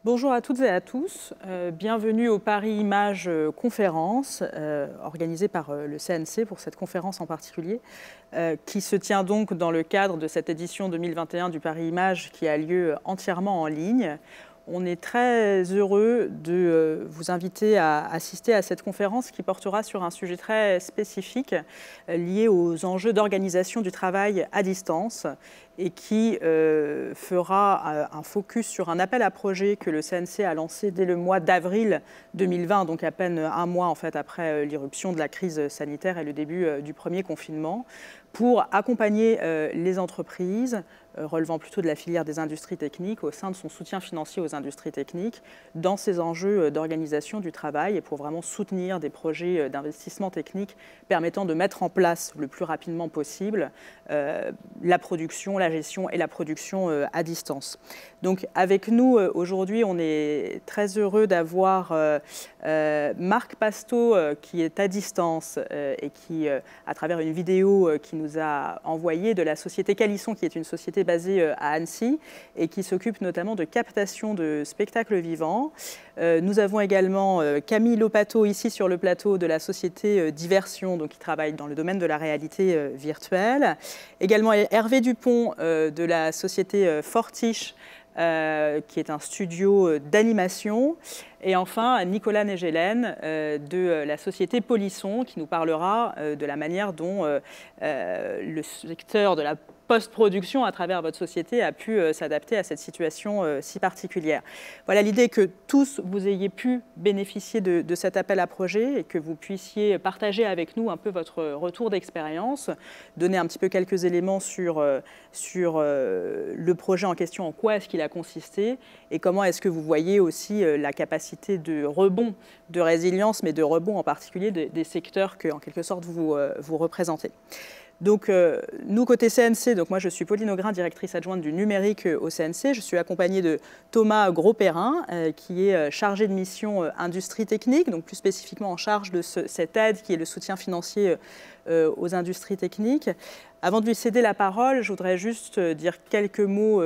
Bonjour à toutes et à tous, bienvenue au Paris Images conférence organisée par le CNC pour cette conférence en particulier qui se tient donc dans le cadre de cette édition 2021 du Paris Images qui a lieu entièrement en ligne. On est très heureux de vous inviter à assister à cette conférence qui portera sur un sujet très spécifique lié aux enjeux d'organisation du travail à distance et qui fera un focus sur un appel à projet que le CNC a lancé dès le mois d'avril 2020, donc à peine un mois en fait, après l'irruption de la crise sanitaire et le début du premier confinement, pour accompagner les entreprises relevant plutôt de la filière des industries techniques au sein de son soutien financier aux industries techniques dans ces enjeux d'organisation du travail et pour vraiment soutenir des projets d'investissement technique permettant de mettre en place le plus rapidement possible la production, la gestion et la production à distance. Donc avec nous aujourd'hui, on est très heureux d'avoir Marc Pasto qui est à distance et qui, à travers une vidéo qui nous a envoyée de la société Calisson, qui est une société basée à Annecy et qui s'occupe notamment de captation de spectacles vivants. Nous avons également Camille Lopato ici sur le plateau de la société Diversion, donc qui travaille dans le domaine de la réalité virtuelle. Également Hervé Dupont de la société Fortiche, qui est un studio d'animation. Et enfin, Nicolas Négélène de la société Polisson, qui nous parlera de la manière dont le secteur de la post-production à travers votre société a pu s'adapter à cette situation si particulière. Voilà, l'idée que tous vous ayez pu bénéficier de cet appel à projet et que vous puissiez partager avec nous un peu votre retour d'expérience, donner un petit peu quelques éléments sur le projet en question, en quoi est-ce qu'il a consisté et comment est-ce que vous voyez aussi la capacité de rebond, de résilience, mais de rebond en particulier des secteurs que, en quelque sorte, vous représentez. Donc, nous, côté CNC, donc moi je suis Pauline Augrin, directrice adjointe du numérique au CNC. Je suis accompagnée de Thomas Gros-Perrin, qui est chargé de mission industrie technique, donc plus spécifiquement en charge de cette aide qui est le soutien financier aux industries techniques. Avant de lui céder la parole, je voudrais juste dire quelques mots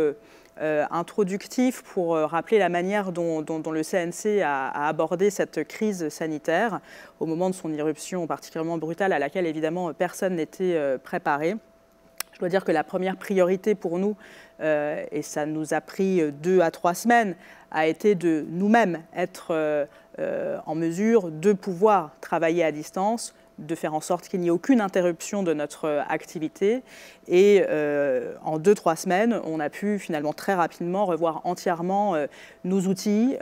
introductif pour rappeler la manière dont le CNC a abordé cette crise sanitaire au moment de son irruption particulièrement brutale à laquelle évidemment personne n'était préparé. Je dois dire que la première priorité pour nous, et ça nous a pris 2 à 3 semaines, a été de nous-mêmes être en mesure de pouvoir travailler à distance, de faire en sorte qu'il n'y ait aucune interruption de notre activité. Et en 2-3 semaines, on a pu finalement très rapidement revoir entièrement nos outils,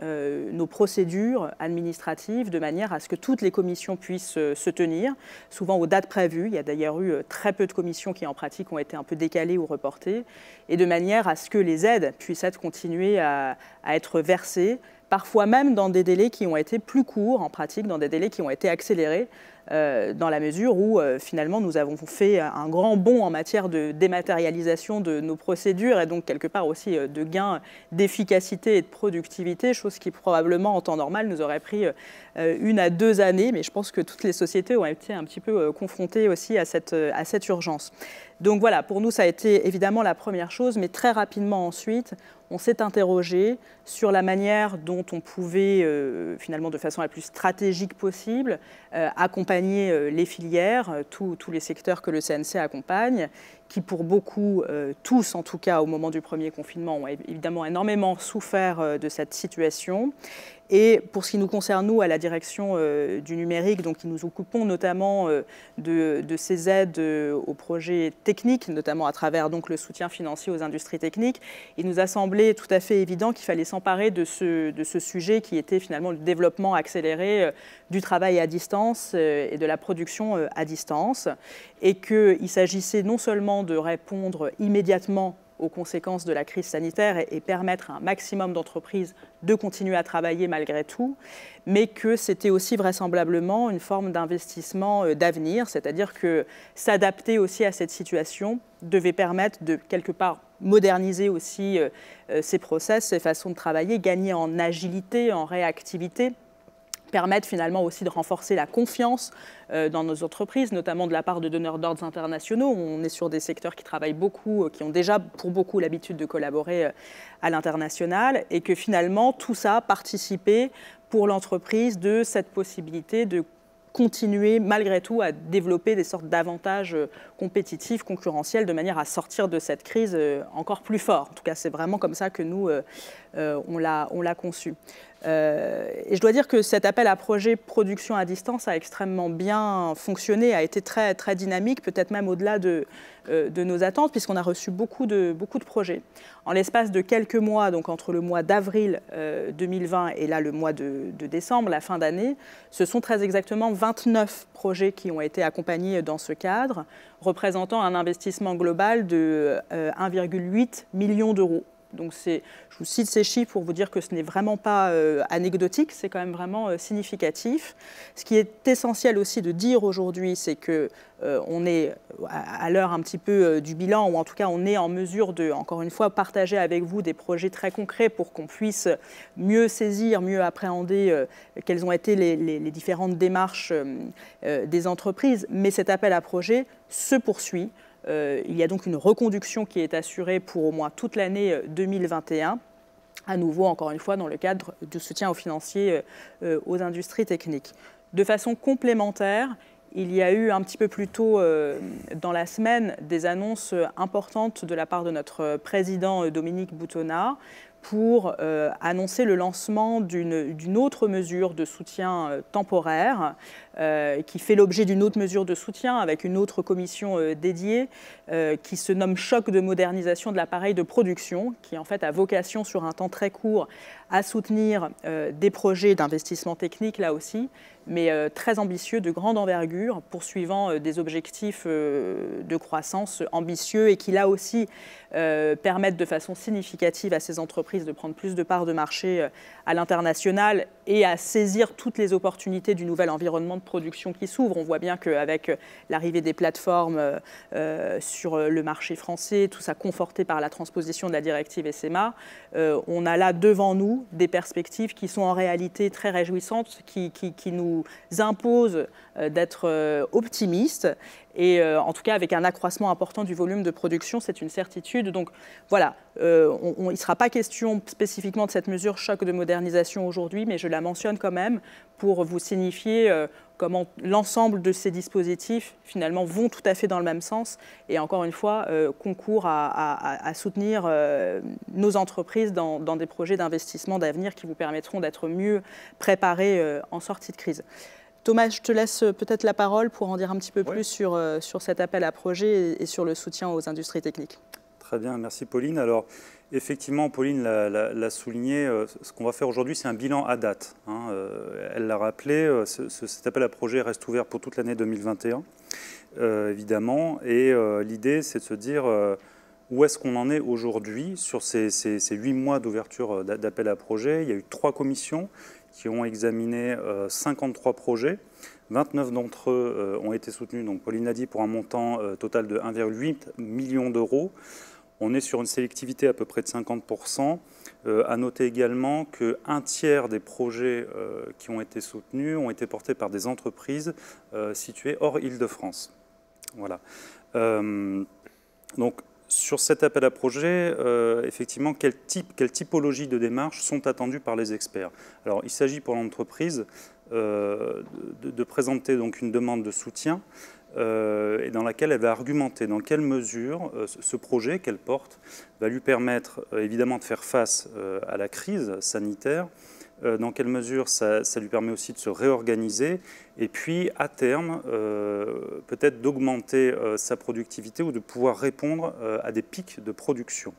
nos procédures administratives, de manière à ce que toutes les commissions puissent se tenir, souvent aux dates prévues. Il y a d'ailleurs eu très peu de commissions qui en pratique ont été un peu décalées ou reportées, et de manière à ce que les aides puissent être continuées à être versées, parfois même dans des délais qui ont été plus courts en pratique, dans des délais qui ont été accélérés, dans la mesure où finalement nous avons fait un grand bond en matière de dématérialisation de nos procédures et donc quelque part aussi de gains d'efficacité et de productivité, chose qui probablement en temps normal nous aurait pris 1 à 2 années, mais je pense que toutes les sociétés ont été un petit peu confrontées aussi à cette urgence. Donc voilà, pour nous ça a été évidemment la première chose, mais très rapidement ensuite, on s'est interrogé sur la manière dont on pouvait, finalement de façon la plus stratégique possible, accompagner les filières, tous les secteurs que le CNC accompagne, qui pour beaucoup, tous en tout cas au moment du premier confinement, ont évidemment énormément souffert de cette situation. Et pour ce qui nous concerne, nous, à la direction du numérique, donc nous nous occupons notamment de ces aides aux projets techniques, notamment à travers donc, le soutien financier aux industries techniques, il nous a semblé tout à fait évident qu'il fallait s'emparer de ce sujet qui était finalement le développement accéléré du travail à distance et de la production à distance, et qu'il s'agissait non seulement de répondre immédiatement aux conséquences de la crise sanitaire et permettre à un maximum d'entreprises de continuer à travailler malgré tout, mais que c'était aussi vraisemblablement une forme d'investissement d'avenir, c'est-à-dire que s'adapter aussi à cette situation devait permettre de quelque part moderniser aussi ces process, ces façons de travailler, gagner en agilité, en réactivité, permettent finalement aussi de renforcer la confiance dans nos entreprises, notamment de la part de donneurs d'ordre internationaux. On est sur des secteurs qui travaillent beaucoup, qui ont déjà pour beaucoup l'habitude de collaborer à l'international, et que finalement tout ça a participé pour l'entreprise de cette possibilité de continuer malgré tout à développer des sortes d'avantages compétitifs, concurrentiels, de manière à sortir de cette crise encore plus fort. En tout cas, c'est vraiment comme ça que nous, on l'a conçu. Et je dois dire que cet appel à projet production à distance a extrêmement bien fonctionné, a été très, très dynamique, peut-être même au-delà de nos attentes, puisqu'on a reçu beaucoup de projets. En l'espace de quelques mois, donc entre le mois d'avril 2020 et là le mois de décembre, la fin d'année, ce sont très exactement 29 projets qui ont été accompagnés dans ce cadre, représentant un investissement global de 1,8 million d'euros. Donc je vous cite ces chiffres pour vous dire que ce n'est vraiment pas anecdotique, c'est quand même vraiment significatif. Ce qui est essentiel aussi de dire aujourd'hui, c'est qu'on est à l'heure un petit peu du bilan, ou en tout cas on est en mesure de, encore une fois, partager avec vous des projets très concrets pour qu'on puisse mieux saisir, mieux appréhender quelles ont été les différentes démarches des entreprises. Mais cet appel à projet se poursuit. Il y a donc une reconduction qui est assurée pour au moins toute l'année 2021, à nouveau, encore une fois, dans le cadre du soutien aux financiers aux industries techniques. De façon complémentaire, il y a eu un petit peu plus tôt dans la semaine des annonces importantes de la part de notre président Dominique Boutonnat pour annoncer le lancement d'une autre mesure de soutien temporaire qui fait l'objet d'une autre mesure de soutien avec une autre commission dédiée qui se nomme choc de modernisation de l'appareil de production, qui en fait a vocation sur un temps très court à soutenir des projets d'investissement technique là aussi, mais très ambitieux, de grande envergure, poursuivant des objectifs de croissance ambitieux et qui là aussi permettent de façon significative à ces entreprises de prendre plus de parts de marché à l'international et à saisir toutes les opportunités du nouvel environnement de production qui s'ouvre. On voit bien qu'avec l'arrivée des plateformes sur le marché français, tout ça conforté par la transposition de la directive SMA, on a là devant nous des perspectives qui sont en réalité très réjouissantes, qui nous imposent d'être optimistes. Et en tout cas, avec un accroissement important du volume de production, c'est une certitude. Donc voilà, il ne sera pas question spécifiquement de cette mesure choc de modernisation aujourd'hui, mais je la mentionne quand même pour vous signifier comment l'ensemble de ces dispositifs, finalement, vont tout à fait dans le même sens et, encore une fois, concourent à soutenir nos entreprises dans des projets d'investissement d'avenir qui vous permettront d'être mieux préparés en sortie de crise. Thomas, je te laisse peut-être la parole pour en dire un petit peu plus sur cet appel à projet et sur le soutien aux industries techniques. Très bien, merci Pauline. Alors, effectivement, Pauline l'a souligné, ce qu'on va faire aujourd'hui, c'est un bilan à date. Elle l'a rappelé, cet appel à projet reste ouvert pour toute l'année 2021, évidemment. Et l'idée, c'est de se dire où est-ce qu'on en est aujourd'hui sur ces 8 mois d'ouverture d'appel à projet. Il y a eu 3 commissions qui ont examiné 53 projets. 29 d'entre eux ont été soutenus, donc Pauline a dit, pour un montant total de 1,8 million d'euros. On est sur une sélectivité à peu près de 50%. À noter également qu'un tiers des projets qui ont été soutenus ont été portés par des entreprises situées hors Île-de-France. Voilà. Donc, sur cet appel à projet, effectivement, quelle typologie de démarches sont attendues par les experts? Alors, il s'agit pour l'entreprise de présenter donc une demande de soutien et dans laquelle elle va argumenter dans quelle mesure ce projet qu'elle porte va lui permettre évidemment de faire face à la crise sanitaire, dans quelle mesure ça lui permet aussi de se réorganiser et puis à terme peut-être d'augmenter sa productivité ou de pouvoir répondre à des pics de production.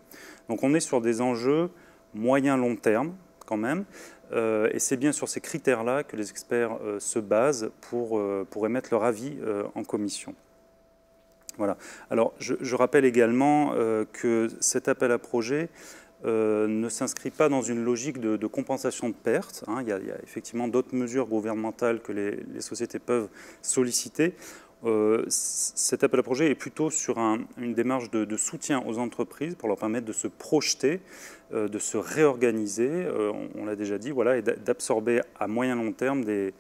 Donc on est sur des enjeux moyen-long terme quand même et c'est bien sur ces critères-là que les experts se basent pour émettre leur avis en commission. Voilà. Alors je rappelle également que cet appel à projet ne s'inscrit pas dans une logique de compensation de pertes. Il y a effectivement d'autres mesures gouvernementales que les sociétés peuvent solliciter. Cet appel à projet est plutôt sur une démarche de soutien aux entreprises pour leur permettre de se projeter, de se réorganiser, on l'a déjà dit, voilà, et d'absorber à moyen long terme des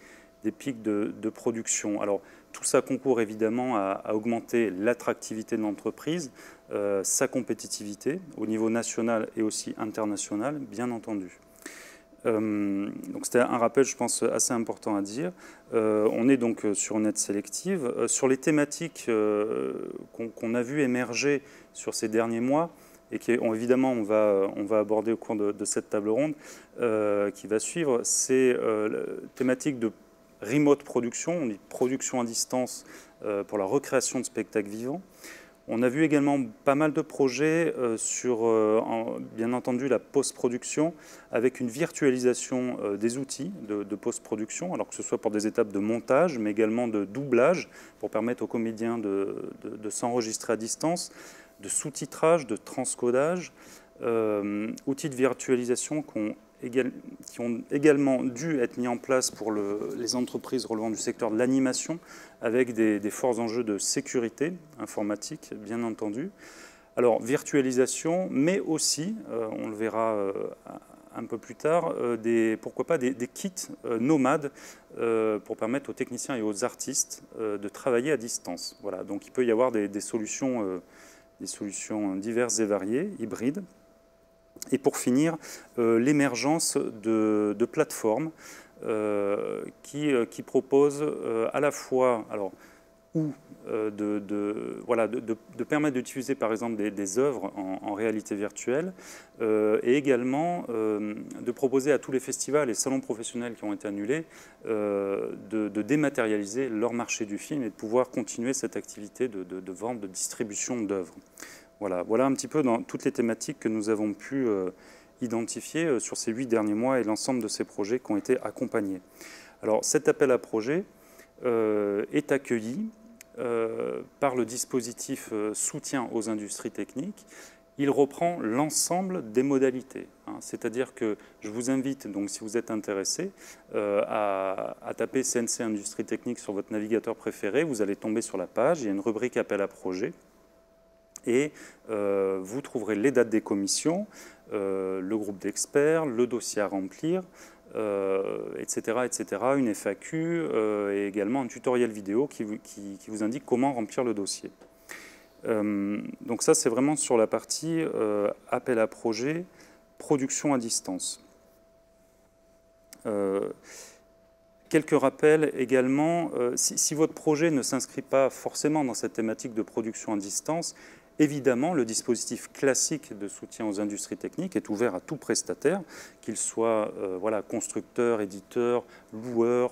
pics de production. Alors, tout ça concourt évidemment à augmenter l'attractivité de l'entreprise, sa compétitivité au niveau national et aussi international, bien entendu. Donc c'était un rappel, je pense, assez important à dire. On est donc sur une aide sélective. Sur les thématiques qu'on a vu émerger sur ces derniers mois, et évidemment on va aborder au cours de cette table ronde qui va suivre, c'est la thématique de remote production, on dit production à distance pour la recréation de spectacles vivants. On a vu également pas mal de projets sur, bien entendu, la post-production avec une virtualisation des outils de post-production, alors que ce soit pour des étapes de montage, mais également de doublage, pour permettre aux comédiens de s'enregistrer à distance, de sous-titrage, de transcodage, outils de virtualisation qui ont également dû être mis en place pour les entreprises relevant du secteur de l'animation, avec des forts enjeux de sécurité informatique, bien entendu. Alors, virtualisation, mais aussi, on le verra un peu plus tard, pourquoi pas des kits nomades pour permettre aux techniciens et aux artistes de travailler à distance. Voilà, donc il peut y avoir des solutions diverses et variées, hybrides. Et pour finir, l'émergence de plateformes qui proposent à la fois de permettre d'utiliser par exemple des œuvres en réalité virtuelle et également de proposer à tous les festivals et salons professionnels qui ont été annulés de dématérialiser leur marché du film et de pouvoir continuer cette activité de vente, de distribution d'œuvres. Voilà un petit peu dans toutes les thématiques que nous avons pu identifier sur ces 8 derniers mois et l'ensemble de ces projets qui ont été accompagnés. Alors cet appel à projet est accueilli par le dispositif soutien aux industries techniques. Il reprend l'ensemble des modalités. C'est-à-dire que je vous invite, donc, si vous êtes intéressé, à taper CNC Industrie Technique sur votre navigateur préféré. Vous allez tomber sur la page, il y a une rubrique appel à projet. Et vous trouverez les dates des commissions, le groupe d'experts, le dossier à remplir, etc., une FAQ et également un tutoriel vidéo qui vous indique comment remplir le dossier. Donc ça, c'est vraiment sur la partie appel à projet, production à distance. Quelques rappels également, si votre projet ne s'inscrit pas forcément dans cette thématique de production à distance, évidemment, le dispositif classique de soutien aux industries techniques est ouvert à tout prestataire, qu'il soit constructeur, éditeur, loueur,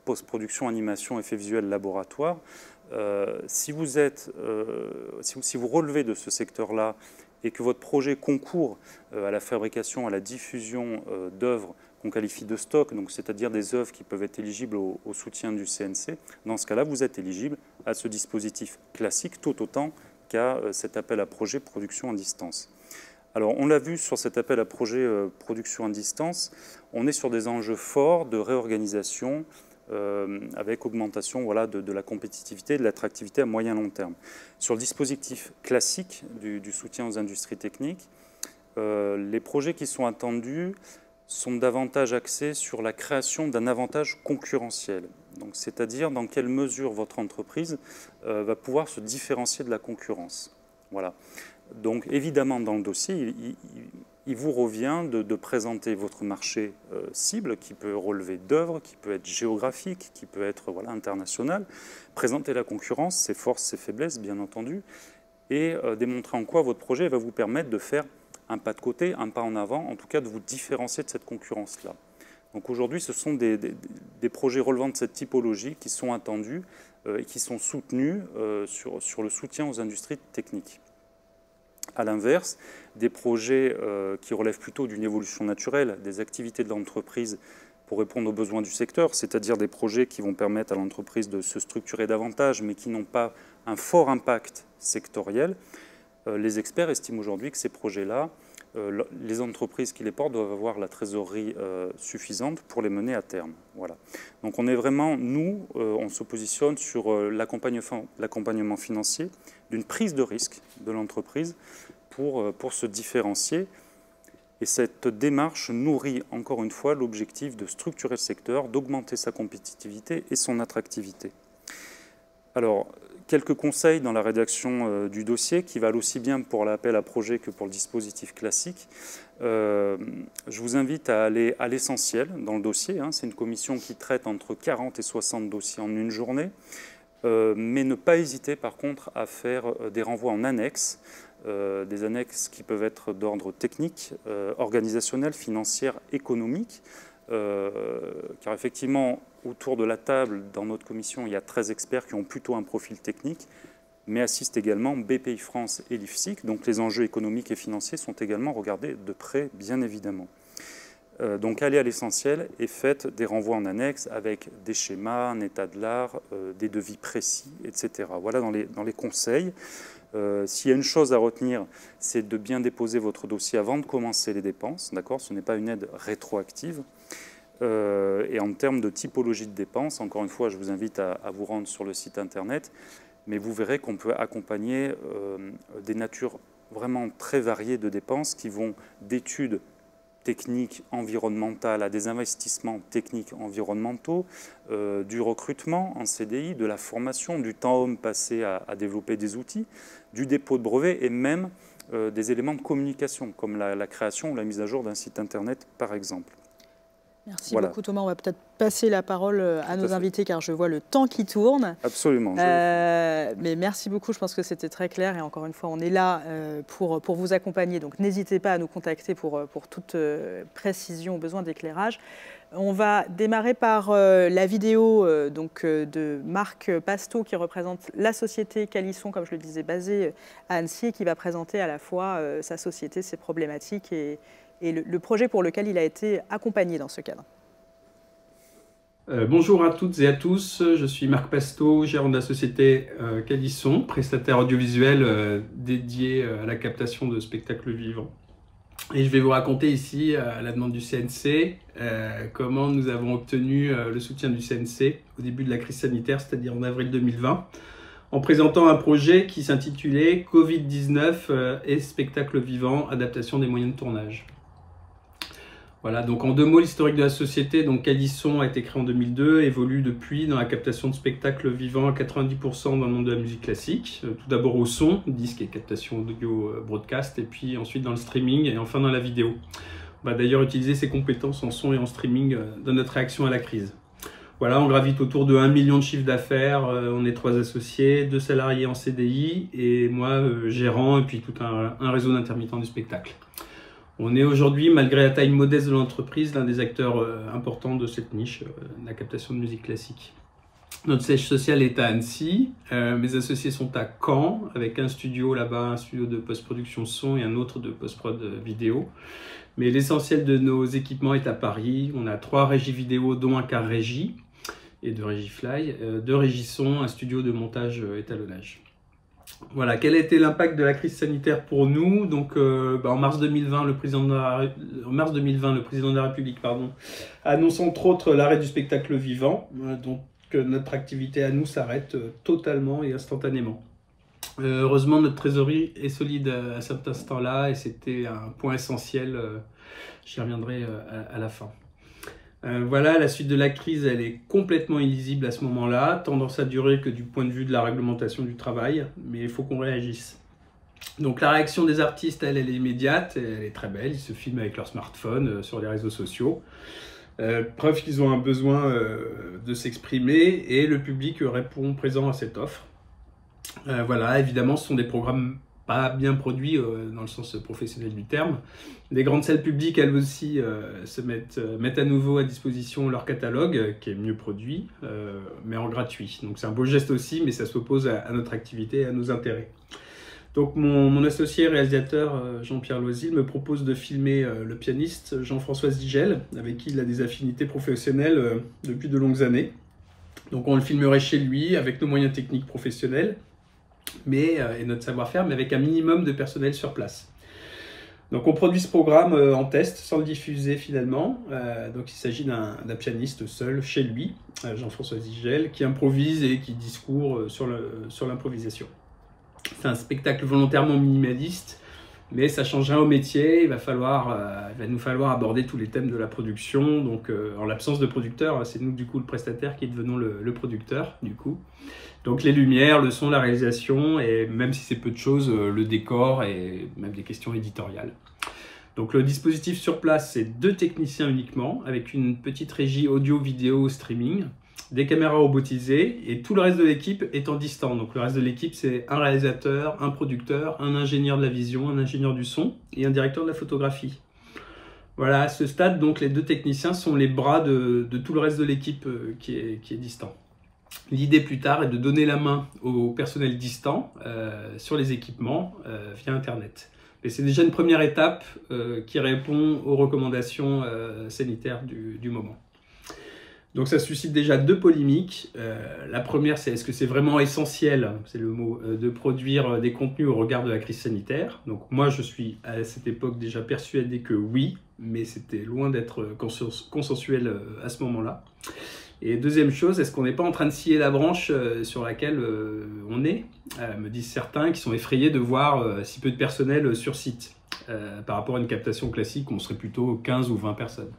post-production, animation, effets visuels, laboratoire. Si vous relevez de ce secteur-là et que votre projet concourt à la fabrication, à la diffusion d'œuvres qu'on qualifie de stock, donc c'est-à-dire des œuvres qui peuvent être éligibles au soutien du CNC, dans ce cas-là, vous êtes éligible à ce dispositif classique tout autant qu'à cet appel à projet production à distance. Alors, on l'a vu sur cet appel à projet production à distance, on est sur des enjeux forts de réorganisation avec augmentation de la compétitivité et de l'attractivité à moyen long terme. Sur le dispositif classique du soutien aux industries techniques, les projets qui sont attendus sont davantage axés sur la création d'un avantage concurrentiel. C'est-à-dire dans quelle mesure votre entreprise va pouvoir se différencier de la concurrence. Voilà. Donc évidemment, dans le dossier, il vous revient de présenter votre marché cible, qui peut relever d'œuvres, qui peut être géographique, qui peut être international, présenter la concurrence, ses forces, ses faiblesses, bien entendu, et démontrer en quoi votre projet va vous permettre de faire un pas de côté, un pas en avant, en tout cas de vous différencier de cette concurrence-là. Donc aujourd'hui, ce sont des projets relevant de cette typologie qui sont attendus et qui sont soutenus sur le soutien aux industries techniques. À l'inverse, des projets qui relèvent plutôt d'une évolution naturelle des activités de l'entreprise pour répondre aux besoins du secteur, c'est-à-dire des projets qui vont permettre à l'entreprise de se structurer davantage, mais qui n'ont pas un fort impact sectoriel, les experts estiment aujourd'hui que ces projets-là les entreprises qui les portent doivent avoir la trésorerie suffisante pour les mener à terme. Voilà. Donc on est vraiment, nous, on se positionne sur l'accompagnement financier d'une prise de risque de l'entreprise pour se différencier. Et cette démarche nourrit encore une fois l'objectif de structurer le secteur, d'augmenter sa compétitivité et son attractivité. Alors, quelques conseils dans la rédaction du dossier qui valent aussi bien pour l'appel à projet que pour le dispositif classique. Je vous invite à aller à l'essentiel dans le dossier. C'est une commission qui traite entre 40 et 60 dossiers en une journée. Mais ne pas hésiter par contre à faire des renvois en annexe, des annexes qui peuvent être d'ordre technique, organisationnel, financier, économique, car effectivement, autour de la table, dans notre commission, il y a 13 experts qui ont plutôt un profil technique, mais assistent également BPI-France et l'IFSIC, donc les enjeux économiques et financiers sont également regardés de près, bien évidemment. Donc allez à l'essentiel et faites des renvois en annexe avec des schémas, un état de l'art, des devis précis, etc. Voilà dans les conseils. S'il y a une chose à retenir, c'est de bien déposer votre dossier avant de commencer les dépenses. D'accord ? Ce n'est pas une aide rétroactive. Et en termes de typologie de dépenses, encore une fois, je vous invite à vous rendre sur le site internet, mais vous verrez qu'on peut accompagner des natures vraiment très variées de dépenses qui vont d'études techniques environnementales à des investissements techniques environnementaux, du recrutement en CDI, de la formation, du temps homme passé à développer des outils, du dépôt de brevets et même des éléments de communication comme la création ou la mise à jour d'un site internet par exemple. Merci beaucoup Thomas. On va peut-être passer la parole à nos invités car je vois le temps qui tourne. Absolument. Mais merci beaucoup, je pense que c'était très clair et encore une fois on est là pour vous accompagner. Donc n'hésitez pas à nous contacter pour toute précision, besoin d'éclairage. On va démarrer par la vidéo de Marc Pasto qui représente la société Calisson, comme je le disais, basée à Annecy et qui va présenter à la fois sa société, ses problématiques et le projet pour lequel il a été accompagné dans ce cadre. Bonjour à toutes et à tous, je suis Marc Pasto, gérant de la société Calisson, prestataire audiovisuel dédié à la captation de spectacles vivants. Et je vais vous raconter ici, à la demande du CNC, comment nous avons obtenu le soutien du CNC au début de la crise sanitaire, c'est-à-dire en avril 2020, en présentant un projet qui s'intitulait Covid-19 et spectacles vivants, adaptation des moyens de tournage. Voilà, donc en deux mots, l'historique de la société. Donc Calisson a été créé en 2002, évolue depuis dans la captation de spectacles vivants à 90% dans le monde de la musique classique. Tout d'abord au son, disque et captation audio broadcast, et puis ensuite dans le streaming et enfin dans la vidéo. On va d'ailleurs utiliser ses compétences en son et en streaming dans notre réaction à la crise. Voilà, on gravite autour de 1 million de chiffre d'affaires, on est 3 associés, 2 salariés en CDI et moi gérant et puis tout un réseau d'intermittents du spectacle. On est aujourd'hui, malgré la taille modeste de l'entreprise, l'un des acteurs importants de cette niche, la captation de musique classique. Notre siège social est à Annecy, mes associés sont à Caen, avec un studio là-bas, un studio de post-production son et un autre de post-prod vidéo. Mais l'essentiel de nos équipements est à Paris, on a 3 régies vidéo, dont un car régie, et 2 régies fly, 2 régies son, un studio de montage étalonnage. Voilà, quel a été l'impact de la crise sanitaire pour nous? Donc, en mars 2020, le président de la République annonce entre autres l'arrêt du spectacle vivant. Donc, notre activité à nous s'arrête totalement et instantanément. Heureusement, notre trésorerie est solide à cet instant-là et c'était un point essentiel. J'y reviendrai à la fin. Voilà, la suite de la crise, elle est complètement illisible à ce moment-là, tendance à durer que du point de vue de la réglementation du travail, mais il faut qu'on réagisse. Donc la réaction des artistes, elle est immédiate, elle est très belle, ils se filment avec leur smartphone sur les réseaux sociaux. Preuve qu'ils ont un besoin de s'exprimer et le public répond présent à cette offre. Voilà, évidemment, ce sont des programmes pas bien produits dans le sens professionnel du terme. Les grandes salles publiques, elles aussi, mettent à nouveau à disposition leur catalogue, qui est mieux produit, mais en gratuit. Donc c'est un beau geste aussi, mais ça s'oppose à notre activité et à nos intérêts. Donc mon associé réalisateur Jean-Pierre Loisil me propose de filmer le pianiste Jean-François Zigel, avec qui il a des affinités professionnelles depuis de longues années. Donc on le filmerait chez lui, avec nos moyens techniques professionnels, et notre savoir-faire, mais avec un minimum de personnel sur place. Donc on produit ce programme en test sans le diffuser finalement. Donc il s'agit d'un pianiste seul chez lui, Jean-François Zigel, qui improvise et qui discourt sur l'improvisation. C'est un spectacle volontairement minimaliste, mais ça change rien au métier. Il va nous falloir aborder tous les thèmes de la production. Donc en l'absence de producteur, c'est nous du coup le prestataire qui devenons le producteur du coup. Donc les lumières, le son, la réalisation, et même si c'est peu de choses, le décor et même des questions éditoriales. Donc le dispositif sur place, c'est 2 techniciens uniquement, avec une petite régie audio, vidéo, streaming, des caméras robotisées, et tout le reste de l'équipe étant distant. Donc le reste de l'équipe, c'est un réalisateur, un producteur, un ingénieur de la vision, un ingénieur du son, et un directeur de la photographie. Voilà, à ce stade, donc les 2 techniciens sont les bras de tout le reste de l'équipe qui est distant. L'idée plus tard est de donner la main au personnel distant sur les équipements via Internet. Mais c'est déjà une première étape qui répond aux recommandations sanitaires du moment. Donc ça suscite déjà 2 polémiques. La première, c'est est-ce que c'est vraiment essentiel, c'est le mot, de produire des contenus au regard de la crise sanitaire? Donc moi, je suis à cette époque déjà persuadé que oui, mais c'était loin d'être consensuel à ce moment-là. Et deuxième chose, est-ce qu'on n'est pas en train de scier la branche sur laquelle on est? Me disent certains qui sont effrayés de voir si peu de personnel sur site. Par rapport à une captation classique, on serait plutôt 15 ou 20 personnes.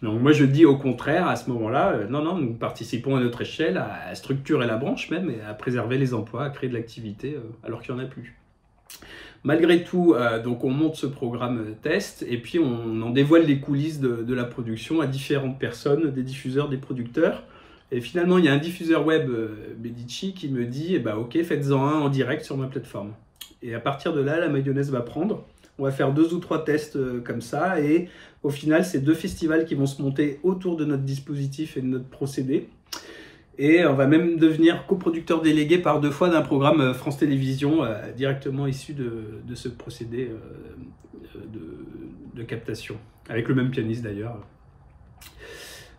Donc moi je dis au contraire, à ce moment-là, non, nous participons à notre échelle à structurer la branche même, et à préserver les emplois, à créer de l'activité alors qu'il n'y en a plus. Malgré tout, donc on monte ce programme test et puis on en dévoile les coulisses de la production à différentes personnes, des diffuseurs, des producteurs. Et finalement, il y a un diffuseur web, Medici, qui me dit eh ben, « Ok, faites-en un en direct sur ma plateforme ». Et à partir de là, la mayonnaise va prendre. On va faire 2 ou 3 tests comme ça. Et au final, c'est 2 festivals qui vont se monter autour de notre dispositif et de notre procédé. Et on va même devenir coproducteur délégué par 2 fois d'un programme France Télévisions directement issu de ce procédé de captation, avec le même pianiste d'ailleurs.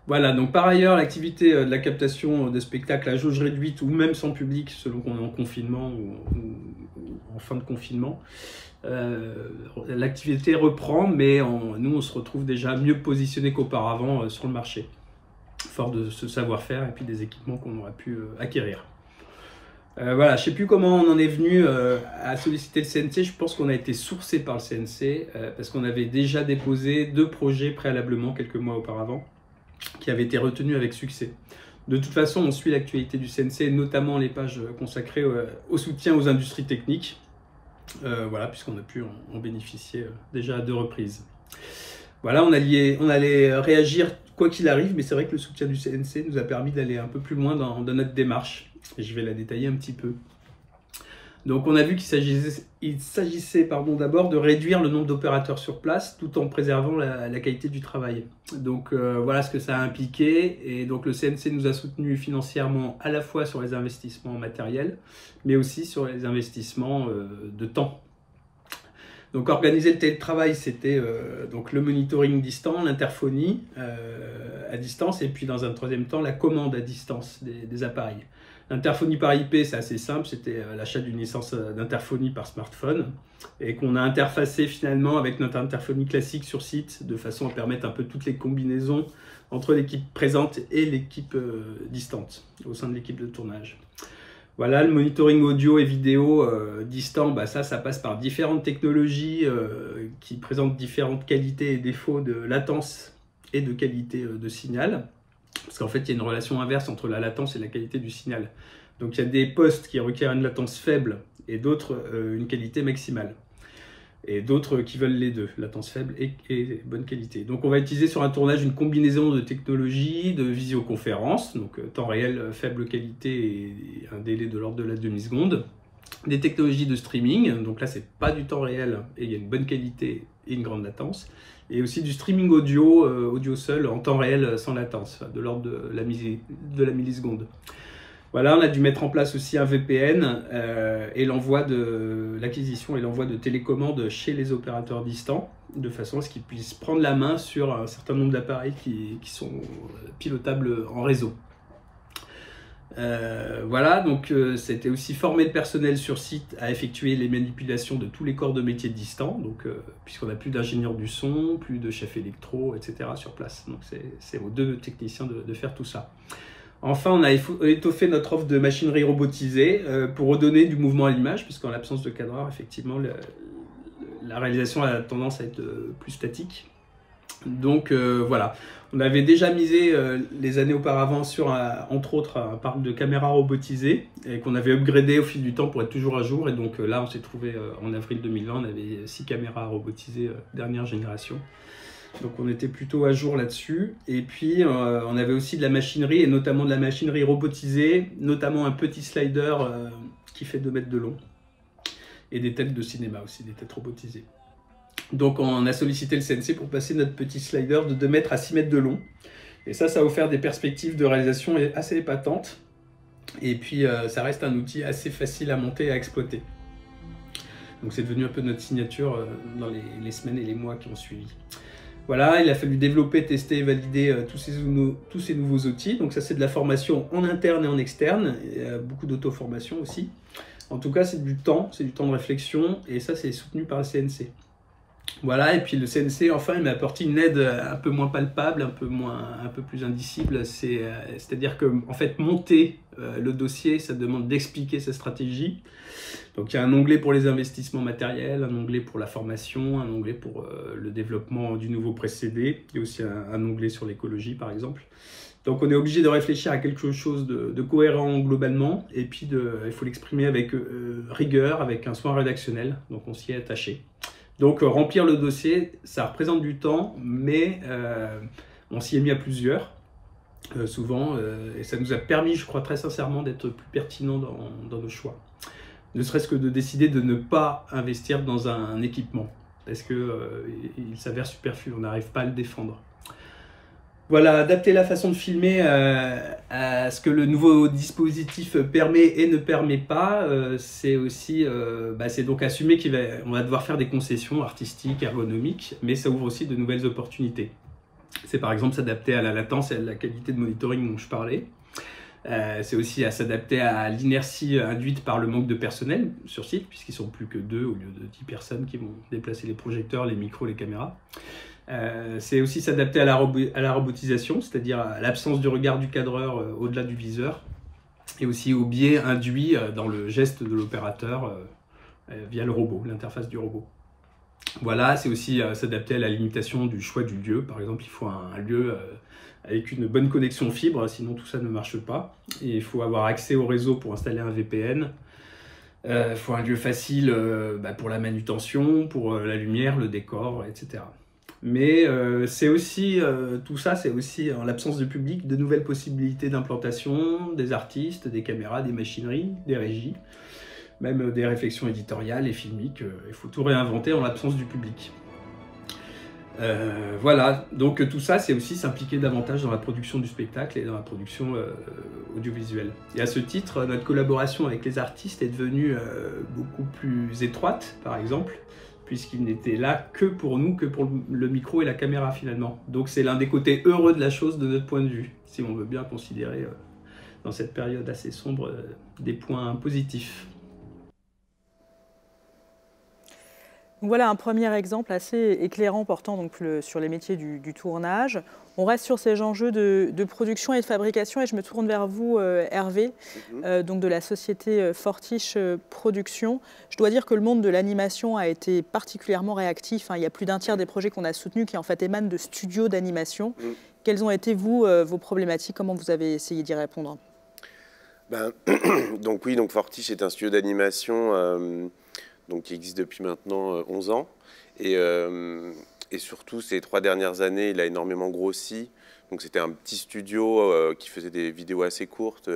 Voilà, donc par ailleurs, l'activité de la captation de spectacles à jauge réduite ou même sans public, selon qu'on est en confinement ou en fin de confinement, l'activité reprend, mais nous on se retrouve déjà mieux positionné qu'auparavant sur le marché, fort de ce savoir-faire et puis des équipements qu'on aurait pu acquérir. Voilà, je ne sais plus comment on en est venu à solliciter le CNC. Je pense qu'on a été sourcé par le CNC parce qu'on avait déjà déposé 2 projets préalablement quelques mois auparavant qui avaient été retenus avec succès. De toute façon, on suit l'actualité du CNC, notamment les pages consacrées au soutien aux industries techniques. Voilà, puisqu'on a pu en bénéficier déjà à 2 reprises. Voilà, on allait réagir quoi qu'il arrive, mais c'est vrai que le soutien du CNC nous a permis d'aller un peu plus loin dans notre démarche. Et je vais la détailler un petit peu. Donc on a vu qu'il s'agissait d'abord de réduire le nombre d'opérateurs sur place tout en préservant la qualité du travail. Donc voilà ce que ça a impliqué. Et donc le CNC nous a soutenus financièrement à la fois sur les investissements matériels, mais aussi sur les investissements de temps. Donc organiser le télétravail, c'était donc le monitoring distant, l'interphonie à distance, et puis dans un 3e temps, la commande à distance des appareils. L'interphonie par IP, c'est assez simple, c'était l'achat d'une licence d'interphonie par smartphone, et qu'on a interfacé finalement avec notre interphonie classique sur site, de façon à permettre un peu toutes les combinaisons entre l'équipe présente et l'équipe distante, au sein de l'équipe de tournage. Voilà, le monitoring audio et vidéo distant, ça passe par différentes technologies qui présentent différentes qualités et défauts de latence et de qualité de signal. Parce qu'en fait, il y a une relation inverse entre la latence et la qualité du signal. Donc il y a des postes qui requièrent une latence faible et d'autres une qualité maximale. Et d'autres qui veulent les 2, latence faible et bonne qualité. Donc on va utiliser sur un tournage une combinaison de technologies, de visioconférence, donc temps réel, faible qualité et un délai de l'ordre de la demi-seconde. Des technologies de streaming, donc là c'est pas du temps réel et il y a une bonne qualité et une grande latence. Et aussi du streaming audio, audio seul, en temps réel sans latence, de l'ordre de la milliseconde. Voilà, on a dû mettre en place aussi un VPN et l'acquisition et l'envoi de télécommandes chez les opérateurs distants, de façon à ce qu'ils puissent prendre la main sur un certain nombre d'appareils qui sont pilotables en réseau. Voilà, donc c'était aussi former le personnel sur site à effectuer les manipulations de tous les corps de métier distants, donc puisqu'on n'a plus d'ingénieur du son, plus de chef électro, etc. sur place. Donc c'est aux 2 techniciens de faire tout ça. Enfin, on a étoffé notre offre de machinerie robotisée pour redonner du mouvement à l'image, puisqu'en l'absence de cadreur, effectivement, la réalisation a tendance à être plus statique. Donc voilà, on avait déjà misé les années auparavant sur, entre autres, un parc de caméras robotisées et qu'on avait upgradé au fil du temps pour être toujours à jour. Et donc là, on s'est trouvé en avril 2020, on avait 6 caméras robotisées dernière génération. Donc on était plutôt à jour là-dessus. Et puis on avait aussi de la machinerie, et notamment de la machinerie robotisée, notamment un petit slider qui fait 2 mètres de long. Et des têtes de cinéma aussi, des têtes robotisées. Donc on a sollicité le CNC pour passer notre petit slider de 2 mètres à 6 mètres de long. Et ça a offert des perspectives de réalisation assez épatantes. Et puis ça reste un outil assez facile à monter et à exploiter. Donc c'est devenu un peu notre signature dans les semaines et les mois qui ont suivi. Voilà, il a fallu développer, tester et valider tous ces nouveaux outils. Donc ça c'est de la formation en interne et en externe. Il y a beaucoup d'auto-formation aussi. En tout cas c'est du temps de réflexion et ça c'est soutenu par le CNC. Voilà, et puis le CNC, enfin, il m'a apporté une aide un peu moins palpable, un peu plus indicible. C'est-à-dire que, en fait, monter le dossier, ça demande d'expliquer sa stratégie. Donc, il y a un onglet pour les investissements matériels, un onglet pour la formation, un onglet pour le développement du nouveau procédé. Il y a aussi un onglet sur l'écologie, par exemple. Donc, on est obligé de réfléchir à quelque chose de cohérent globalement, et puis il faut l'exprimer avec rigueur, avec un soin rédactionnel. Donc, on s'y est attaché. Donc remplir le dossier, ça représente du temps, mais on s'y est mis à plusieurs, souvent, et ça nous a permis, je crois très sincèrement, d'être plus pertinents dans nos choix. Ne serait-ce que de décider de ne pas investir dans un équipement, parce qu'il s'avère superflu, on n'arrive pas à le défendre. Voilà, adapter la façon de filmer à ce que le nouveau dispositif permet et ne permet pas, c'est aussi c'est donc assumer qu'on va devoir faire des concessions artistiques, ergonomiques, mais ça ouvre aussi de nouvelles opportunités. C'est par exemple s'adapter à la latence et à la qualité de monitoring dont je parlais. C'est aussi à s'adapter à l'inertie induite par le manque de personnel sur site, puisqu'ils sont plus que 2 au lieu de 10 personnes qui vont déplacer les projecteurs, les micros, les caméras. C'est aussi s'adapter à la robotisation, c'est-à-dire à l'absence du regard du cadreur au-delà du viseur, et aussi au biais induit dans le geste de l'opérateur via le robot, l'interface du robot. Voilà, c'est aussi s'adapter à la limitation du choix du lieu. Par exemple, il faut un lieu avec une bonne connexion fibre, sinon tout ça ne marche pas. Et il faut avoir accès au réseau pour installer un VPN. Il faut un lieu facile pour la manutention, pour la lumière, le décor, etc. Mais c'est aussi, tout ça, c'est aussi, en l'absence de public, de nouvelles possibilités d'implantation, des artistes, des caméras, des machineries, des régies, même des réflexions éditoriales et filmiques. Il faut tout réinventer en l'absence du public. Voilà, donc tout ça, c'est aussi s'impliquer davantage dans la production du spectacle et dans la production audiovisuelle. Et à ce titre, notre collaboration avec les artistes est devenue beaucoup plus étroite, par exemple, puisqu'il n'était là que pour nous, que pour le micro et la caméra finalement. Donc c'est l'un des côtés heureux de la chose de notre point de vue, si on veut bien considérer dans cette période assez sombre des points positifs. Voilà un premier exemple assez éclairant portant donc sur les métiers du tournage. On reste sur ces enjeux de production et de fabrication et je me tourne vers vous, Hervé, donc de la société Fortiche Productions. Je dois dire que le monde de l'animation a été particulièrement réactif. Il y a plus d'un tiers des projets qu'on a soutenus qui en fait émanent de studios d'animation. Quelles ont été, vous, vos problématiques? Comment vous avez essayé d'y répondre? Donc oui, donc Fortiche est un studio d'animation qui existe depuis maintenant 11 ans. Et surtout, ces 3 dernières années, il a énormément grossi. Donc c'était un petit studio qui faisait des vidéos assez courtes,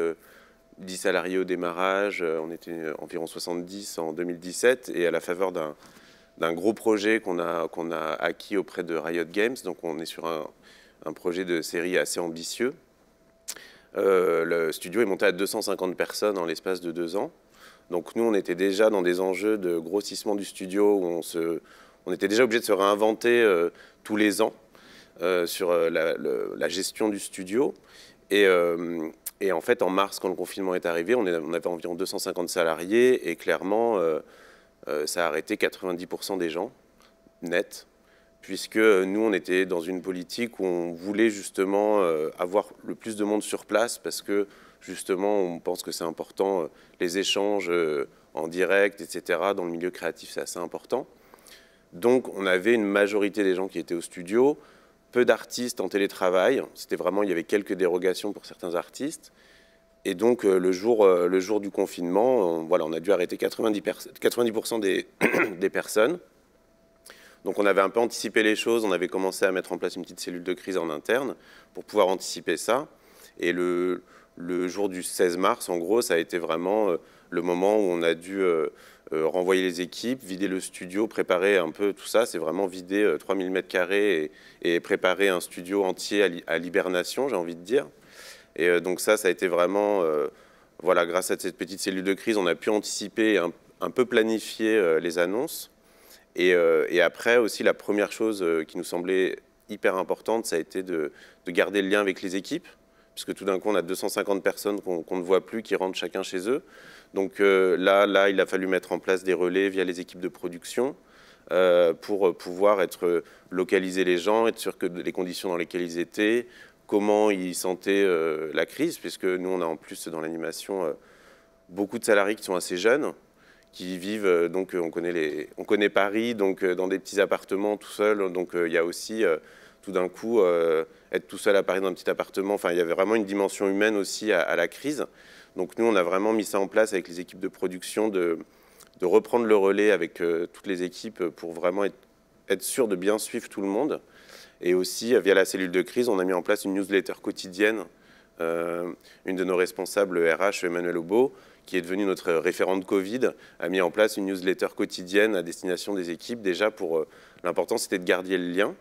10 salariés au démarrage, on était environ 70 en 2017, et à la faveur d'un gros projet qu'on a acquis auprès de Riot Games. Donc on est sur un projet de série assez ambitieux. Le studio est monté à 250 personnes en l'espace de 2 ans. Donc nous, on était déjà dans des enjeux de grossissement du studio où on était déjà obligé de se réinventer tous les ans sur la gestion du studio. Et Et en fait, en mars, quand le confinement est arrivé, on avait environ 250 salariés et clairement, ça a arrêté 90% des gens, net, puisque nous, on était dans une politique où on voulait justement avoir le plus de monde sur place parce que justement, on pense que c'est important, les échanges en direct, etc. Dans le milieu créatif, c'est assez important. Donc, on avait une majorité des gens qui étaient au studio, peu d'artistes en télétravail. C'était vraiment, il y avait quelques dérogations pour certains artistes. Et donc, le jour du confinement, voilà, on a dû arrêter 90% des personnes. Donc, on avait un peu anticipé les choses. On avait commencé à mettre en place une petite cellule de crise en interne pour pouvoir anticiper ça. Et le jour du 16 mars, en gros, ça a été vraiment le moment où on a dû renvoyer les équipes, vider le studio, préparer un peu tout ça. C'est vraiment vider 3000 m² et préparer un studio entier à l'hibernation, j'ai envie de dire. Et donc ça a été vraiment, voilà, grâce à cette petite cellule de crise, on a pu anticiper, un peu planifier les annonces. Et après aussi, la première chose qui nous semblait hyper importante, ça a été de garder le lien avec les équipes, puisque tout d'un coup, on a 250 personnes qu'on ne voit plus, qui rentrent chacun chez eux. Donc là, il a fallu mettre en place des relais via les équipes de production pour pouvoir localiser les gens, être sûr que les conditions dans lesquelles ils étaient, comment ils sentaient la crise, puisque nous, on a en plus dans l'animation beaucoup de salariés qui sont assez jeunes, qui vivent, donc on connaît Paris, donc dans des petits appartements tout seul. Donc il y a aussi tout d'un coup être tout seul à Paris dans un petit appartement. Enfin, il y avait vraiment une dimension humaine aussi à la crise. Donc nous, on a vraiment mis ça en place avec les équipes de production, de reprendre le relais avec toutes les équipes pour vraiment être sûr de bien suivre tout le monde. Et aussi, via la cellule de crise, on a mis en place une newsletter quotidienne. Une de nos responsables RH, Emmanuel Aubeau, qui est devenue notre référente Covid, a mis en place une newsletter quotidienne à destination des équipes. Déjà, pour l'important, c'était de garder le lien.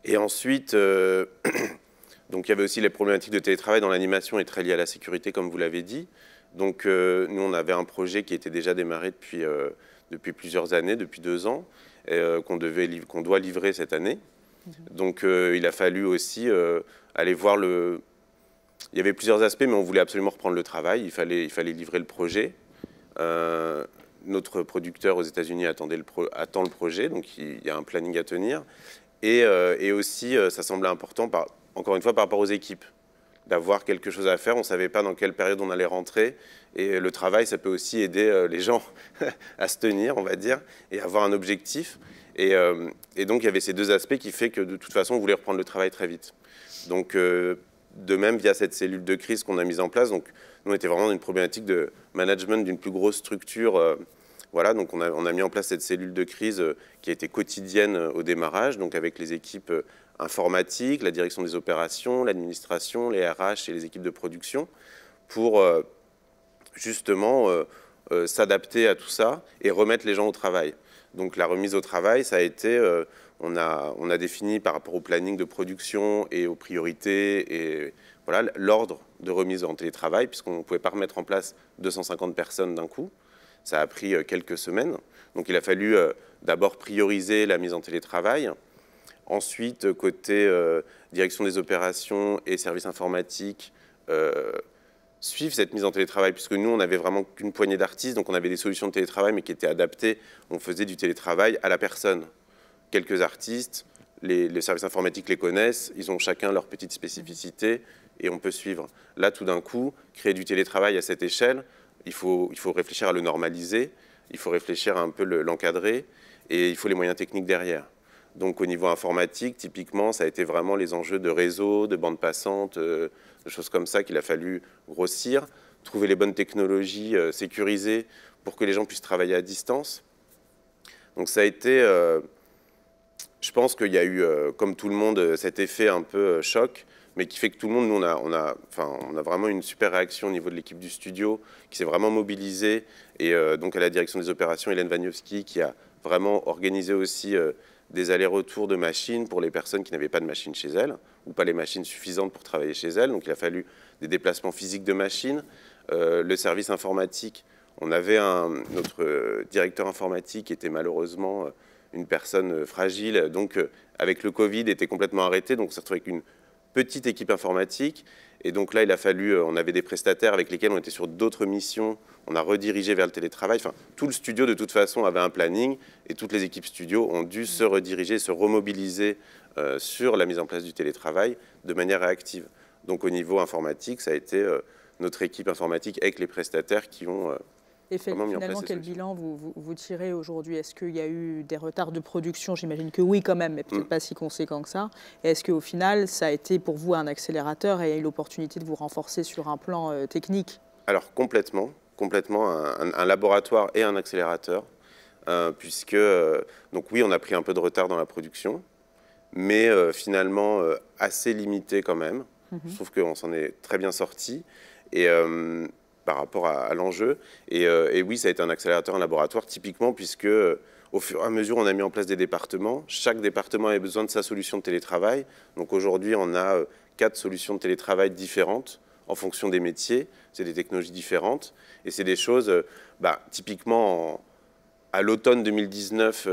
Et ensuite, donc, il y avait aussi les problématiques de télétravail dans l'animation et très liées à la sécurité, comme vous l'avez dit. Donc, nous, on avait un projet qui était déjà démarré depuis plusieurs années, depuis 2 ans, qu'on doit livrer cette année. Donc, il a fallu aussi aller voir Il y avait plusieurs aspects, mais on voulait absolument reprendre le travail. Il fallait livrer le projet. Notre producteur aux États-Unis attend le projet, donc il y a un planning à tenir. Et aussi, ça semblait important, encore une fois, par rapport aux équipes, d'avoir quelque chose à faire. On ne savait pas dans quelle période on allait rentrer. Et le travail, ça peut aussi aider les gens à se tenir, on va dire, et avoir un objectif. Et donc, il y avait ces 2 aspects qui fait que, de toute façon, on voulait reprendre le travail très vite. Donc, de même, via cette cellule de crise qu'on a mise en place, donc, nous, on était vraiment dans une problématique de management d'une plus grosse structure. Voilà, donc on a mis en place cette cellule de crise qui a été quotidienne au démarrage, donc avec les équipes informatiques, la direction des opérations, l'administration, les RH et les équipes de production, pour justement s'adapter à tout ça et remettre les gens au travail. Donc la remise au travail, ça a été, on a défini par rapport au planning de production et aux priorités et voilà, l'ordre de remise en télétravail, puisqu'on ne pouvait pas remettre en place 250 personnes d'un coup. Ça a pris quelques semaines. Donc il a fallu d'abord prioriser la mise en télétravail. Ensuite, côté direction des opérations et services informatiques, suivre cette mise en télétravail, puisque nous, on n'avait vraiment qu'une poignée d'artistes, donc on avait des solutions de télétravail, mais qui étaient adaptées. On faisait du télétravail à la personne. Quelques artistes, les services informatiques les connaissent, ils ont chacun leur petite spécificité, et on peut suivre. Là, tout d'un coup, créer du télétravail à cette échelle, il faut réfléchir à le normaliser, il faut réfléchir à un peu l'encadrer, et il faut les moyens techniques derrière. Donc au niveau informatique, typiquement, ça a été vraiment les enjeux de réseau, de bande passante, de choses comme ça qu'il a fallu grossir, trouver les bonnes technologies sécurisées pour que les gens puissent travailler à distance. Donc ça a été, je pense qu'il y a eu, comme tout le monde, cet effet un peu choc, mais qui fait que tout le monde, nous, on a vraiment une super réaction au niveau de l'équipe du studio, qui s'est vraiment mobilisée, et donc à la direction des opérations, Hélène Waniowski, qui a vraiment organisé aussi des allers-retours de machines pour les personnes qui n'avaient pas de machines chez elles, ou pas les machines suffisantes pour travailler chez elles. Donc il a fallu des déplacements physiques de machines. Le service informatique, on avait notre directeur informatique qui était malheureusement une personne fragile, donc avec le Covid était complètement arrêté, donc on s'est retrouvé avec petite équipe informatique. Et donc là, il a fallu, on avait des prestataires avec lesquels on était sur d'autres missions, on a redirigé vers le télétravail. Enfin, tout le studio, de toute façon, avait un planning et toutes les équipes studio ont dû se rediriger, se remobiliser sur la mise en place du télétravail de manière réactive. Donc au niveau informatique, ça a été notre équipe informatique avec les prestataires qui ont vraiment mis en place finalement, ces quel solutions. bilan vous tirez aujourd'hui? Est-ce qu'il y a eu des retards de production? J'imagine que oui quand même, mais peut-être pas si conséquents que ça. Et est-ce qu'au final, ça a été pour vous un accélérateur et eu l'opportunité de vous renforcer sur un plan technique? Alors complètement un laboratoire et un accélérateur, puisque donc oui, on a pris un peu de retard dans la production, mais finalement assez limité quand même. Je trouve qu'on s'en est très bien sorti et par rapport à l'enjeu. Et oui, ça a été un accélérateur, un laboratoire typiquement, puisque au fur et à mesure, on a mis en place des départements. Chaque département avait besoin de sa solution de télétravail. Donc aujourd'hui, on a 4 solutions de télétravail différentes en fonction des métiers. C'est des technologies différentes. Et c'est des choses, typiquement, à l'automne 2019,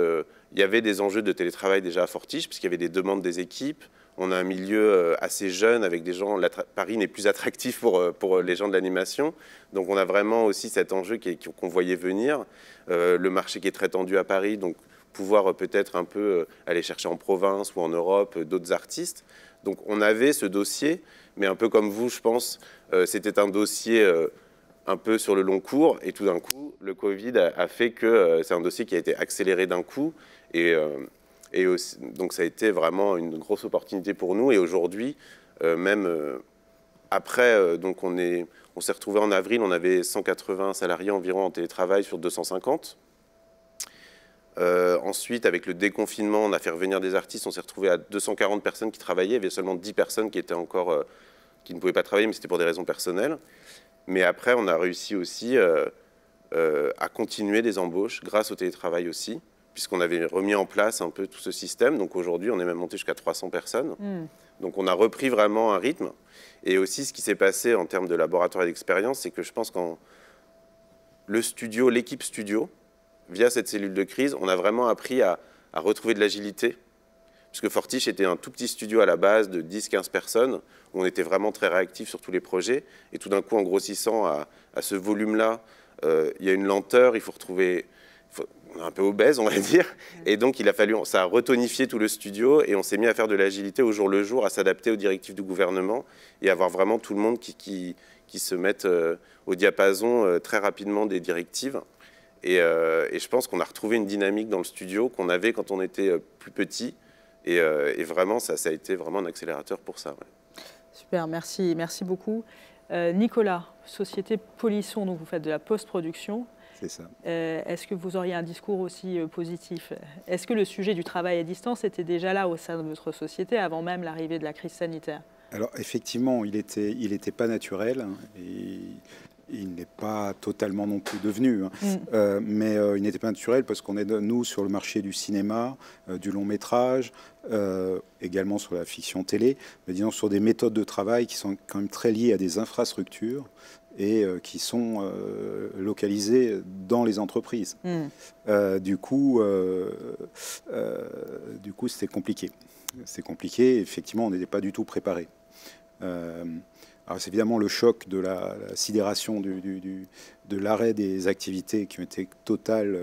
il y avait des enjeux de télétravail déjà à Fortiche, puisqu'il y avait des demandes des équipes. On a un milieu assez jeune avec des gens. Paris n'est plus attractif pour les gens de l'animation. Donc on a vraiment aussi cet enjeu qu'on voyait venir. Le marché qui est très tendu à Paris, donc pouvoir peut-être un peu aller chercher en province ou en Europe d'autres artistes. Donc on avait ce dossier, mais un peu comme vous, je pense, c'était un dossier un peu sur le long cours. Et tout d'un coup, le Covid a fait que c'est un dossier qui a été accéléré d'un coup. Et aussi, donc ça a été vraiment une grosse opportunité pour nous. Et aujourd'hui, après, donc on s'est retrouvé en avril, on avait 180 salariés environ en télétravail sur 250. Ensuite, avec le déconfinement, on a fait revenir des artistes. On s'est retrouvé à 240 personnes qui travaillaient. Il y avait seulement 10 personnes qui étaient encore, qui ne pouvaient pas travailler, mais c'était pour des raisons personnelles. Mais après, on a réussi aussi à continuer des embauches grâce au télétravail aussi, puisqu'on avait remis en place un peu tout ce système. Donc aujourd'hui, on est même monté jusqu'à 300 personnes. Donc on a repris vraiment un rythme. Et aussi, ce qui s'est passé en termes de laboratoire et d'expérience, c'est que je pense qu'en l'équipe studio, via cette cellule de crise, on a vraiment appris à retrouver de l'agilité. Puisque Fortiche était un tout petit studio à la base de 10-15 personnes, où on était vraiment très réactif sur tous les projets. Et tout d'un coup, en grossissant à ce volume-là, il y a une lenteur, il faut retrouver... On est un peu obèse, on va dire. Et donc, ça a retonifié tout le studio et on s'est mis à faire de l'agilité au jour le jour, à s'adapter aux directives du gouvernement et avoir vraiment tout le monde qui se mette au diapason très rapidement des directives. Et je pense qu'on a retrouvé une dynamique dans le studio qu'on avait quand on était plus petit. Et vraiment, ça a été vraiment un accélérateur pour ça. Ouais. Super, merci beaucoup. Nicolas, société Polisson, donc vous faites de la post-production. C'est ça. Est-ce que vous auriez un discours aussi positif? Est-ce que le sujet du travail à distance était déjà là au sein de votre société avant même l'arrivée de la crise sanitaire? Alors effectivement, il était pas naturel et il n'est pas totalement non plus devenu. Mais il n'était pas naturel parce qu'on est, nous, sur le marché du cinéma, du long métrage, également sur la fiction télé, mais disons sur des méthodes de travail qui sont quand même très liées à des infrastructures et qui sont localisées dans les entreprises. Du coup, c'était compliqué. C'est compliqué. Effectivement, on n'était pas du tout préparé. Alors c'est évidemment le choc de la sidération de l'arrêt des activités qui ont été totales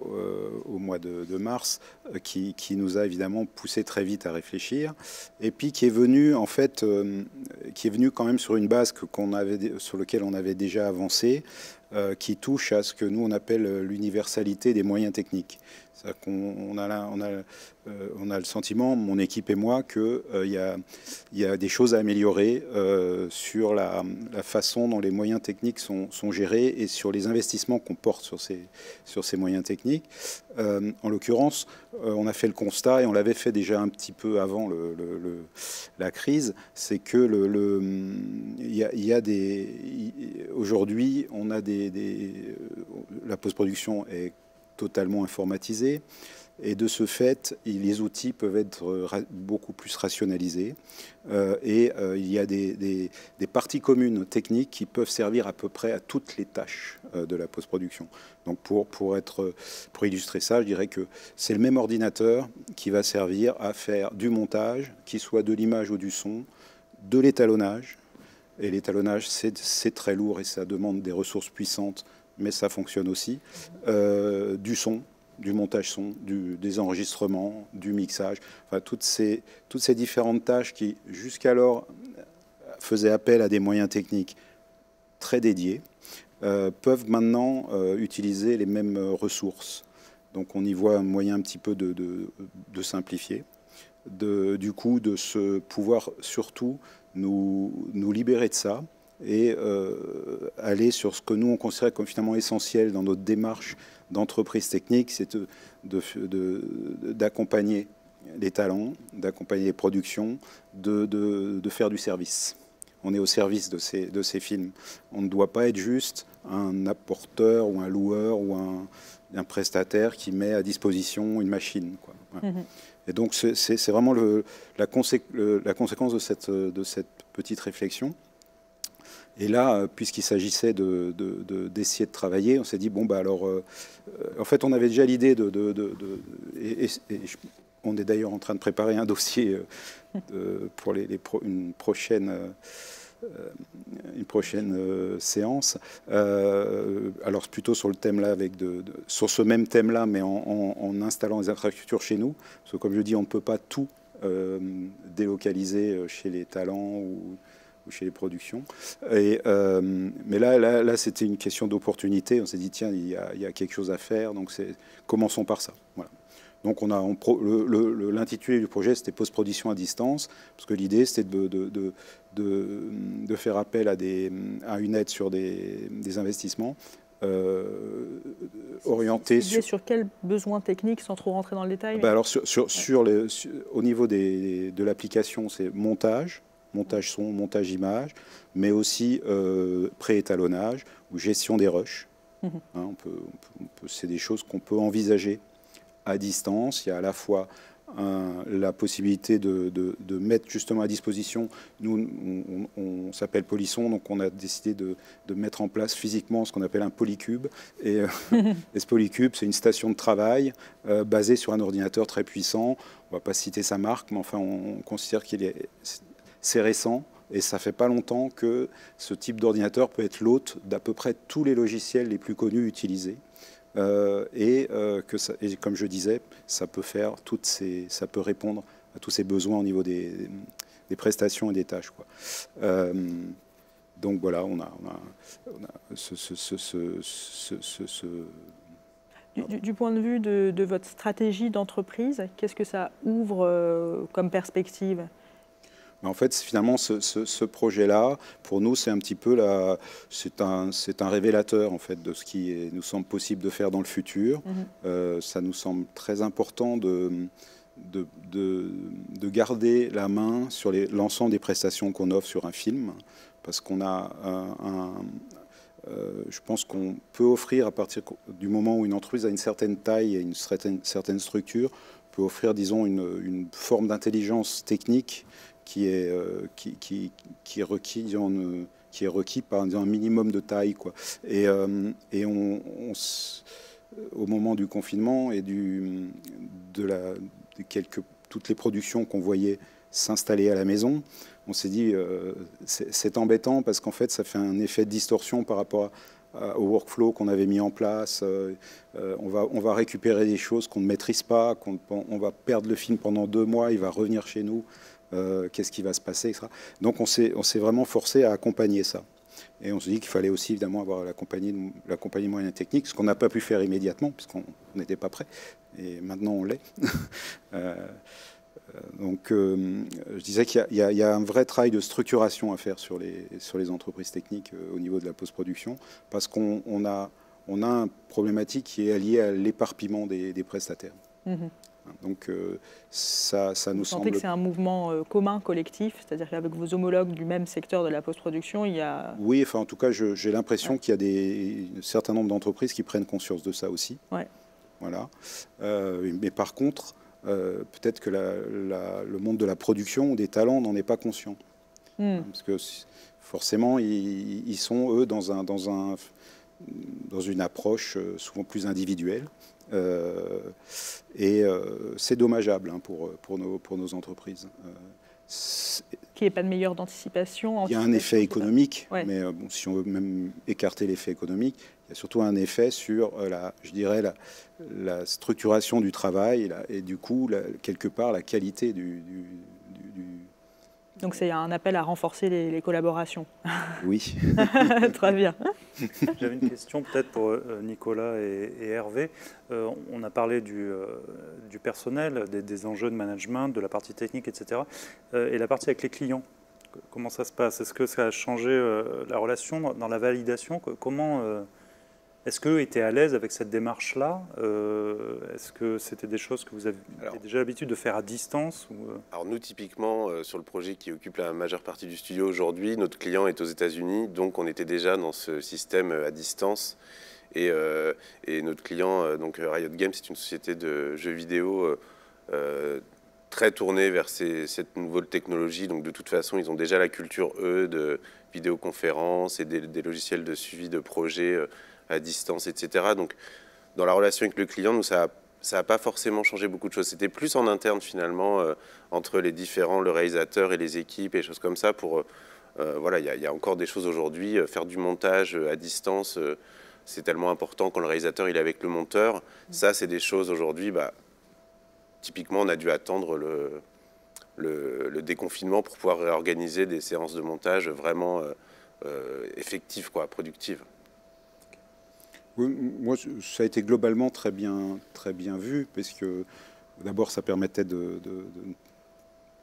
au mois de mars, qui nous a évidemment poussé très vite à réfléchir, et puis qui est venu en fait, quand même sur une base sur laquelle on avait déjà avancé, qui touche à ce que nous on appelle l'universalité des moyens techniques. C'est-à-dire qu'on a le sentiment, mon équipe et moi, qu'il y a des choses à améliorer sur la façon dont les moyens techniques sont gérés et sur les investissements qu'on porte sur ces moyens techniques. En l'occurrence, on a fait le constat, et on l'avait fait déjà un petit peu avant la crise, c'est que aujourd'hui, on a la post-production est totalement informatisé. Et de ce fait, les outils peuvent être beaucoup plus rationalisés. Il y a des parties communes techniques qui peuvent servir à peu près à toutes les tâches de la post-production. Donc pour illustrer ça, je dirais que c'est le même ordinateur qui va servir à faire du montage, qu'il soit de l'image ou du son, de l'étalonnage. Et l'étalonnage, c'est très lourd et ça demande des ressources puissantes, mais ça fonctionne aussi. Du son, du montage son, des enregistrements, du mixage, enfin toutes ces différentes tâches qui jusqu'alors faisaient appel à des moyens techniques très dédiés, peuvent maintenant utiliser les mêmes ressources. Donc on y voit un moyen un petit peu de simplifier, du coup de se pouvoir surtout nous libérer de ça et aller sur ce que nous on considère comme finalement essentiel dans notre démarche d'entreprise technique, c'est d'accompagner les talents, d'accompagner les productions, de faire du service. On est au service de ces films. On ne doit pas être juste un apporteur ou un loueur ou un prestataire qui met à disposition une machine, quoi. Ouais. Et donc c'est vraiment la conséquence de cette petite réflexion. Et là, puisqu'il s'agissait d'essayer de travailler, on s'est dit, bon, bah alors, en fait, on avait déjà l'idée on est d'ailleurs en train de préparer un dossier pour une prochaine séance. Alors, c'est plutôt sur le thème là, sur ce même thème-là, mais en installant des infrastructures chez nous. Parce que, comme je dis, on ne peut pas tout délocaliser chez les talents ou chez les productions. Mais là c'était une question d'opportunité. On s'est dit, tiens, il y a quelque chose à faire, donc commençons par ça. Voilà. Donc l'intitulé du projet, c'était post-production à distance, parce que l'idée, c'était de faire appel à une aide sur des investissements orientés sur quels besoins techniques, sans trop rentrer dans le détail. Alors, au niveau de l'application, c'est montage son, montage image, mais aussi pré-étalonnage ou gestion des rushs. Hein, c'est des choses qu'on peut envisager à distance. Il y a à la fois la possibilité de mettre justement à disposition, nous on s'appelle Polisson, donc on a décidé de mettre en place physiquement ce qu'on appelle un polycube. Et ce polycube, c'est une station de travail basée sur un ordinateur très puissant. On ne va pas citer sa marque, mais enfin on considère c'est récent et ça fait pas longtemps que ce type d'ordinateur peut être l'hôte d'à peu près tous les logiciels les plus connus utilisés. Et comme je disais, ça peut répondre à tous ces besoins au niveau des prestations et des tâches, quoi. Donc voilà, on a Du point de vue de votre stratégie d'entreprise, qu'est-ce que ça ouvre comme perspective ? En fait, finalement, ce projet-là, pour nous, c'est un petit peu c'est un révélateur en fait de ce qui nous semble possible de faire dans le futur. Ça nous semble très important de garder la main sur l'ensemble des prestations qu'on offre sur un film, parce qu'on a je pense qu'on peut offrir, à partir du moment où une entreprise a une certaine taille et une certaine structure, peut offrir, disons, une forme d'intelligence technique qui est requis par un minimum de taille, quoi. Et au moment du confinement et toutes les productions qu'on voyait s'installer à la maison, on s'est dit c'est embêtant parce qu'en fait ça fait un effet de distorsion par rapport au workflow qu'on avait mis en place. On va récupérer des choses qu'on ne maîtrise pas, on va perdre le film pendant 2 mois, il va revenir chez nous. Qu'est-ce qui va se passer, etc. Donc on s'est vraiment forcé à accompagner ça. Et on se dit qu'il fallait aussi évidemment avoir l'accompagnement moyen technique, ce qu'on n'a pas pu faire immédiatement, puisqu'on n'était pas prêt. Et maintenant on l'est. Donc je disais qu'il y a un vrai travail de structuration à faire sur les entreprises techniques au niveau de la post-production, parce qu'on a une problématique qui est liée à l'éparpillement des prestataires. Donc ça nous semble... Vous sentez que c'est un mouvement commun, collectif, c'est-à-dire qu'avec vos homologues du même secteur de la post-production, il y a... Oui, enfin en tout cas, j'ai l'impression qu'il y a un certain nombre d'entreprises qui prennent conscience de ça aussi. Ouais. Voilà. Mais par contre, peut-être que le monde de la production ou des talents n'en est pas conscient. Parce que forcément, ils sont, eux, dans une approche souvent plus individuelle. C'est dommageable pour nos entreprises. Qu'il n'y ait pas de meilleure d'anticipation. Il y a un effet économique, ouais. mais bon, si on veut même écarter l'effet économique, il y a surtout un effet sur, je dirais, la structuration du travail et du coup, quelque part, la qualité du... Donc c'est un appel à renforcer les collaborations. Oui. Très bien. J'avais une question peut-être pour Nicolas et Hervé. On a parlé du personnel, des enjeux de management, de la partie technique, etc. Et la partie avec les clients. Comment ça se passe? Est-ce que ça a changé la relation dans la validation? Comment est-ce qu'eux étaient à l'aise avec cette démarche-là? Est-ce que c'était des choses que vous avez déjà l'habitude de faire à distance ou... Alors nous, typiquement, sur le projet qui occupe la majeure partie du studio aujourd'hui, notre client est aux États-Unis, donc on était déjà dans ce système à distance. Et notre client, donc Riot Games, c'est une société de jeux vidéo très tournée vers cette nouvelle technologie. Donc de toute façon, ils ont déjà la culture, eux, de vidéoconférence et des logiciels de suivi de projets à distance, etc. Donc, dans la relation avec le client, nous, ça n'a pas forcément changé beaucoup de choses. C'était plus en interne, finalement, entre les différents, le réalisateur et les équipes et choses comme ça. Voilà, il y a encore des choses aujourd'hui. Faire du montage à distance, c'est tellement important quand le réalisateur il est avec le monteur. Ça, c'est des choses aujourd'hui, typiquement, on a dû attendre le déconfinement pour pouvoir réorganiser des séances de montage vraiment effectives, productives. Oui, moi, ça a été globalement très bien vu, parce que d'abord, ça permettait de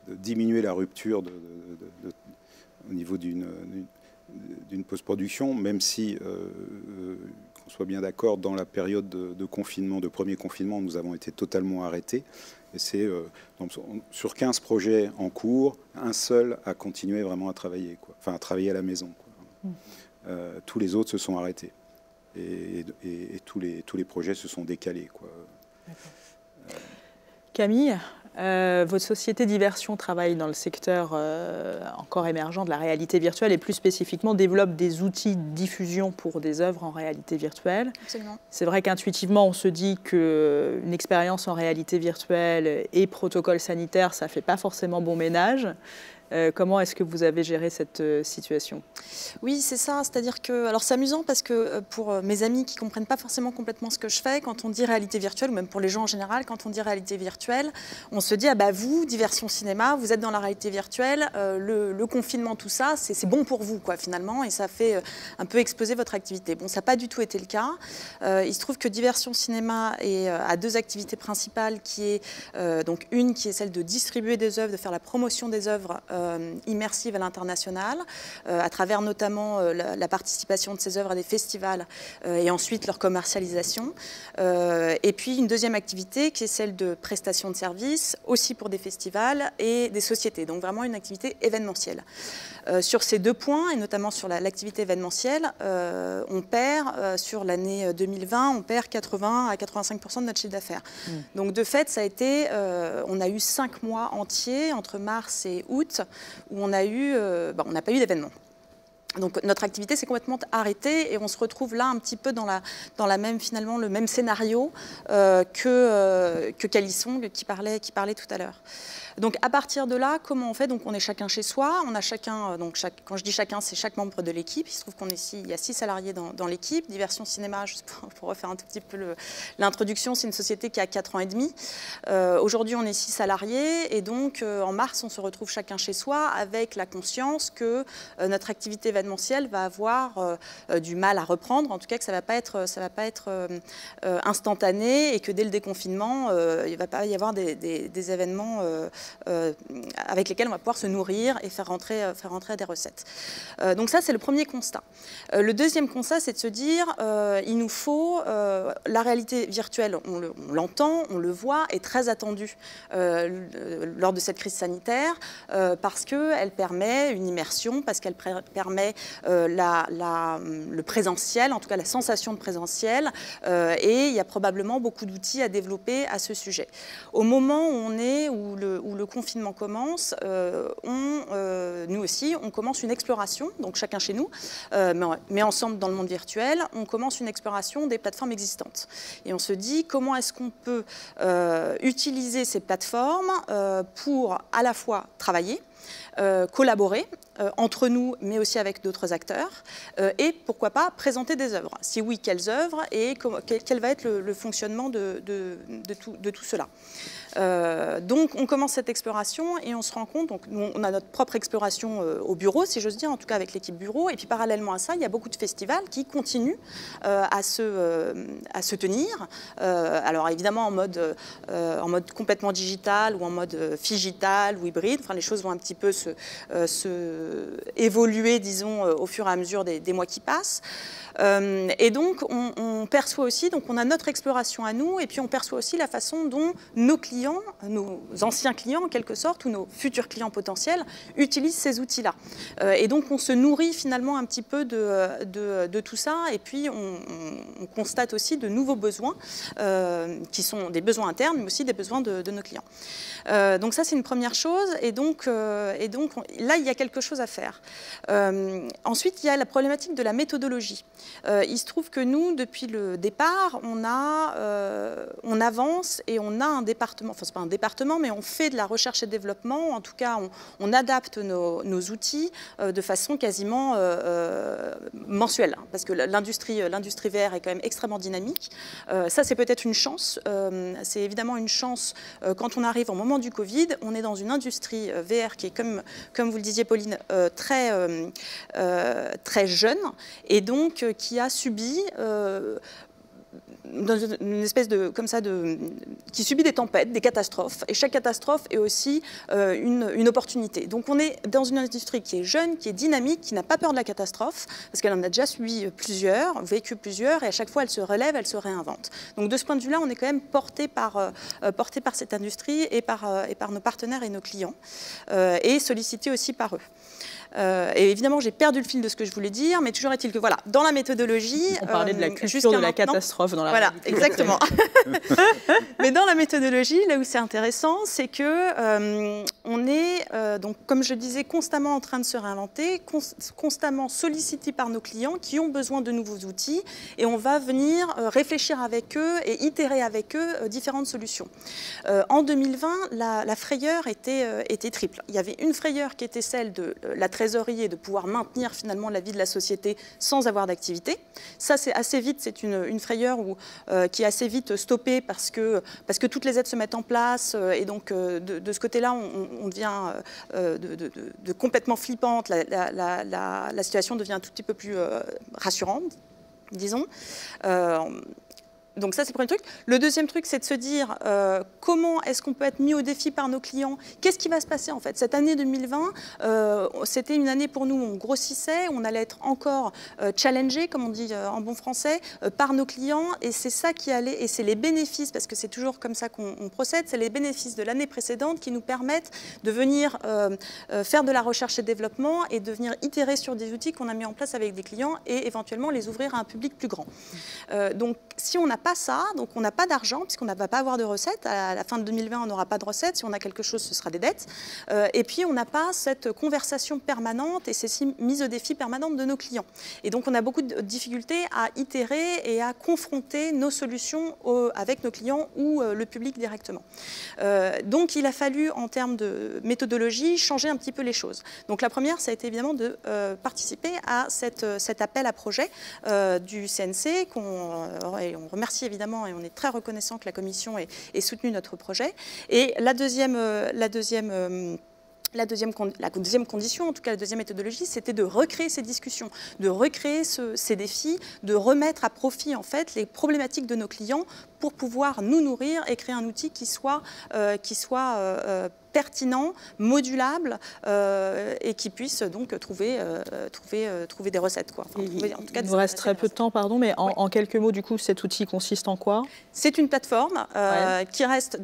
diminuer la rupture au niveau d'une post-production, même si, qu'on soit bien d'accord, dans la période de confinement, de premier confinement, nous avons été totalement arrêtés. Et c'est sur 15 projets en cours, un seul a continué vraiment à travailler, à travailler à la maison. Tous les autres se sont arrêtés. Et tous les projets se sont décalés. Camille, votre société Diversion travaille dans le secteur encore émergent de la réalité virtuelle et plus spécifiquement développe des outils de diffusion pour des œuvres en réalité virtuelle. Absolument. C'est vrai qu'intuitivement, on se dit qu'une expérience en réalité virtuelle et protocole sanitaire, ça ne fait pas forcément bon ménage. Comment est-ce que vous avez géré cette situation? Oui, c'est ça. C'est-à-dire que, alors c'est amusant parce que pour mes amis qui ne comprennent pas forcément complètement ce que je fais, quand on dit réalité virtuelle, ou même pour les gens en général, quand on dit réalité virtuelle, on se dit, vous, Diversion Cinéma, vous êtes dans la réalité virtuelle, le confinement, tout ça, c'est bon pour vous, finalement, et ça fait un peu exploser votre activité. Bon, ça n'a pas du tout été le cas. Il se trouve que Diversion Cinéma a deux activités principales, qui est donc une qui est celle de distribuer des œuvres, de faire la promotion des œuvres immersive à l'international, à travers notamment la participation de ces œuvres à des festivals et ensuite leur commercialisation. Et puis une deuxième activité qui est celle de prestation de services, aussi pour des festivals et des sociétés, donc vraiment une activité événementielle. Sur ces deux points, et notamment sur l'activité événementielle, on perd, sur l'année 2020, on perd 80 à 85% de notre chiffre d'affaires. Donc de fait, ça a été, on a eu 5 mois entiers, entre mars et août, où on n'a pas eu d'événement. Donc notre activité s'est complètement arrêtée et on se retrouve là un petit peu dans la même, finalement, le même scénario que Calisson qui parlait tout à l'heure. Donc à partir de là, comment on fait? Donc on est chacun chez soi, on a chacun, quand je dis chacun, c'est chaque membre de l'équipe. Il se trouve il y a 6 salariés dans l'équipe. Diversion Cinéma, juste pour refaire un tout petit peu l'introduction, c'est une société qui a 4 ans et demi. Aujourd'hui, on est 6 salariés et donc en mars, on se retrouve chacun chez soi avec la conscience que notre activité événementielle va avoir du mal à reprendre, en tout cas que ça va pas être instantané et que dès le déconfinement, il ne va pas y avoir des événements avec lesquels on va pouvoir se nourrir et faire rentrer des recettes. Donc ça, c'est le premier constat. Le deuxième constat, c'est de se dire, il nous faut, la réalité virtuelle, on l'entend, on le voit, est très attendue lors de cette crise sanitaire parce qu'elle permet une immersion, parce qu'elle permet le présentiel, en tout cas la sensation de présentiel, et il y a probablement beaucoup d'outils à développer à ce sujet. Au moment où le confinement commence, nous aussi, on commence une exploration, donc chacun chez nous, mais ensemble dans le monde virtuel, on commence une exploration des plateformes existantes. Et on se dit comment est-ce qu'on peut utiliser ces plateformes pour à la fois travailler, collaborer entre nous, mais aussi avec d'autres acteurs, et pourquoi pas présenter des œuvres. Si oui, quelles œuvres et quel va être le fonctionnement de tout cela. Donc on commence cette exploration et on se rend compte, donc on a notre propre exploration au bureau, si j'ose dire, en tout cas avec l'équipe bureau, et puis parallèlement à ça, il y a beaucoup de festivals qui continuent à se tenir, alors évidemment en mode complètement digital ou en mode phygital ou hybride, enfin les choses vont un petit peu évoluer, disons, au fur et à mesure des mois qui passent. Et donc, on perçoit aussi, donc on a notre exploration à nous, et puis on perçoit aussi la façon dont nos clients, nos anciens clients en quelque sorte, ou nos futurs clients potentiels, utilisent ces outils-là. Et donc, on se nourrit finalement un petit peu de tout ça, et puis on constate aussi de nouveaux besoins, qui sont des besoins internes, mais aussi des besoins de nos clients. Donc ça, c'est une première chose, et donc là, il y a quelque chose à faire. Ensuite, il y a la problématique de la méthodologie. Il se trouve que nous, depuis le départ, on avance et on a un département, enfin, c'est pas un département, mais on fait de la recherche et développement. En tout cas, on adapte nos outils de façon quasiment mensuelle, parce que l'industrie VR est quand même extrêmement dynamique. Ça, c'est peut-être une chance. C'est évidemment une chance quand on arrive au moment du Covid. On est dans une industrie VR qui est, comme vous le disiez, Pauline, très jeune, et donc qui a subi dans une espèce qui subit des tempêtes, des catastrophes, et chaque catastrophe est aussi une opportunité. Donc on est dans une industrie qui est jeune, qui est dynamique, qui n'a pas peur de la catastrophe, parce qu'elle en a déjà subi plusieurs, vécu plusieurs, et à chaque fois elle se relève, elle se réinvente. Donc de ce point de vue-là, on est quand même porté par cette industrie et par nos partenaires et nos clients, et sollicité aussi par eux. Et évidemment, j'ai perdu le fil de ce que je voulais dire, mais toujours est-il que voilà, dans la méthodologie, on parlait de la culture de la catastrophe dans la réalité. Exactement. Mais dans la méthodologie, là où c'est intéressant, c'est que on est donc, comme je disais, constamment en train de se réinventer, constamment sollicité par nos clients qui ont besoin de nouveaux outils, et on va venir réfléchir avec eux et itérer avec eux différentes solutions. En 2020, la frayeur était triple. Il y avait une frayeur qui était celle de la trésorerie et de pouvoir maintenir finalement la vie de la société sans avoir d'activité. Ça, c'est assez vite, c'est une frayeur qui est assez vite stoppée parce que toutes les aides se mettent en place, et donc de ce côté-là, on devient de complètement flippante. La situation devient un tout petit peu plus rassurante, disons. Donc ça, c'est le premier truc. Le deuxième truc, c'est de se dire comment est-ce qu'on peut être mis au défi par nos clients. Qu'est-ce qui va se passer en fait? Cette année 2020, c'était une année pour nous où on grossissait, on allait être encore challengé, comme on dit en bon français, par nos clients. Et c'est ça qui allait, et c'est les bénéfices, parce que c'est toujours comme ça qu'on procède, c'est les bénéfices de l'année précédente qui nous permettent de venir faire de la recherche et développement et de venir itérer sur des outils qu'on a mis en place avec des clients et éventuellement les ouvrir à un public plus grand. Donc si on n'a pas ça, donc on n'a pas d'argent puisqu'on ne va pas avoir de recettes. À la fin de 2020, on n'aura pas de recettes. Si on a quelque chose, ce sera des dettes. Et puis, on n'a pas cette conversation permanente et ces mises au défi permanentes de nos clients. Et donc, on a beaucoup de difficultés à itérer et à confronter nos solutions avec nos clients ou le public directement. Donc, il a fallu, en termes de méthodologie, changer un petit peu les choses. Donc, la première, ça a été évidemment de participer à cet appel à projet du CNC et on remercie évidemment et on est très reconnaissant que la Commission ait soutenu notre projet. Et la deuxième condition, en tout cas la deuxième méthodologie, c'était de recréer ces discussions, de recréer ces défis, de remettre à profit en fait les problématiques de nos clients pour pouvoir nous nourrir et créer un outil qui soit pertinent, modulable et qui puisse donc trouver des recettes, quoi. Enfin, il nous reste très peu de temps, pardon, mais en quelques mots, du coup, cet outil consiste en quoi? C'est une plateforme qui reste,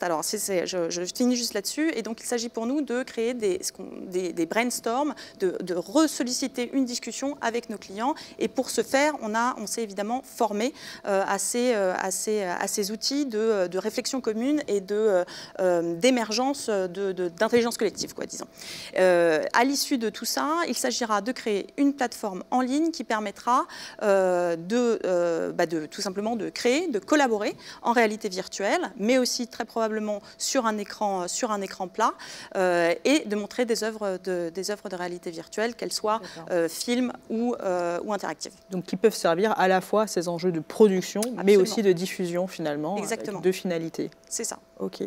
alors je finis juste là-dessus, et donc il s'agit pour nous de créer des brainstorms, de ressolliciter une discussion avec nos clients, et pour ce faire, on s'est évidemment formé à ces outils de réflexion commune et d'émergence d'intelligence collective, quoi, disons. À l'issue de tout ça, il s'agira de créer une plateforme en ligne qui permettra tout simplement de créer, de collaborer en réalité virtuelle, mais aussi très probablement sur un écran plat, et de montrer des œuvres de réalité virtuelle, qu'elles soient films ou interactives. Donc qui peuvent servir à la fois à ces enjeux de production, mais aussi de diffusion finalement. Exactement. Avec deux finalités. C'est ça. Ok.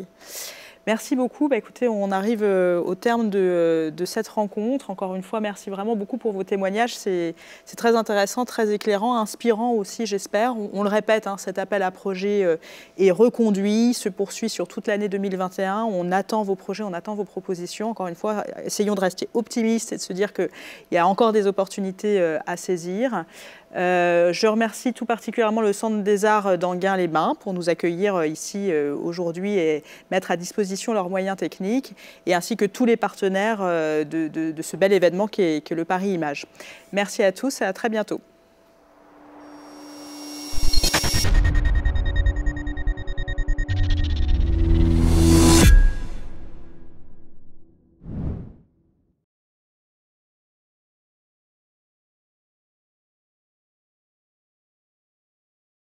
Merci beaucoup. Écoutez, on arrive au terme de cette rencontre. Encore une fois, merci vraiment beaucoup pour vos témoignages. C'est très intéressant, très éclairant, inspirant aussi, j'espère. On le répète, cet appel à projet est reconduit, se poursuit sur toute l'année 2021. On attend vos projets, on attend vos propositions. Encore une fois, essayons de rester optimistes et de se dire qu'il y a encore des opportunités à saisir. Je remercie tout particulièrement le Centre des Arts d'Enghien-les-Bains pour nous accueillir ici aujourd'hui et mettre à disposition leurs moyens techniques, et ainsi que tous les partenaires de ce bel événement qu'est le Paris Images. Merci à tous et à très bientôt.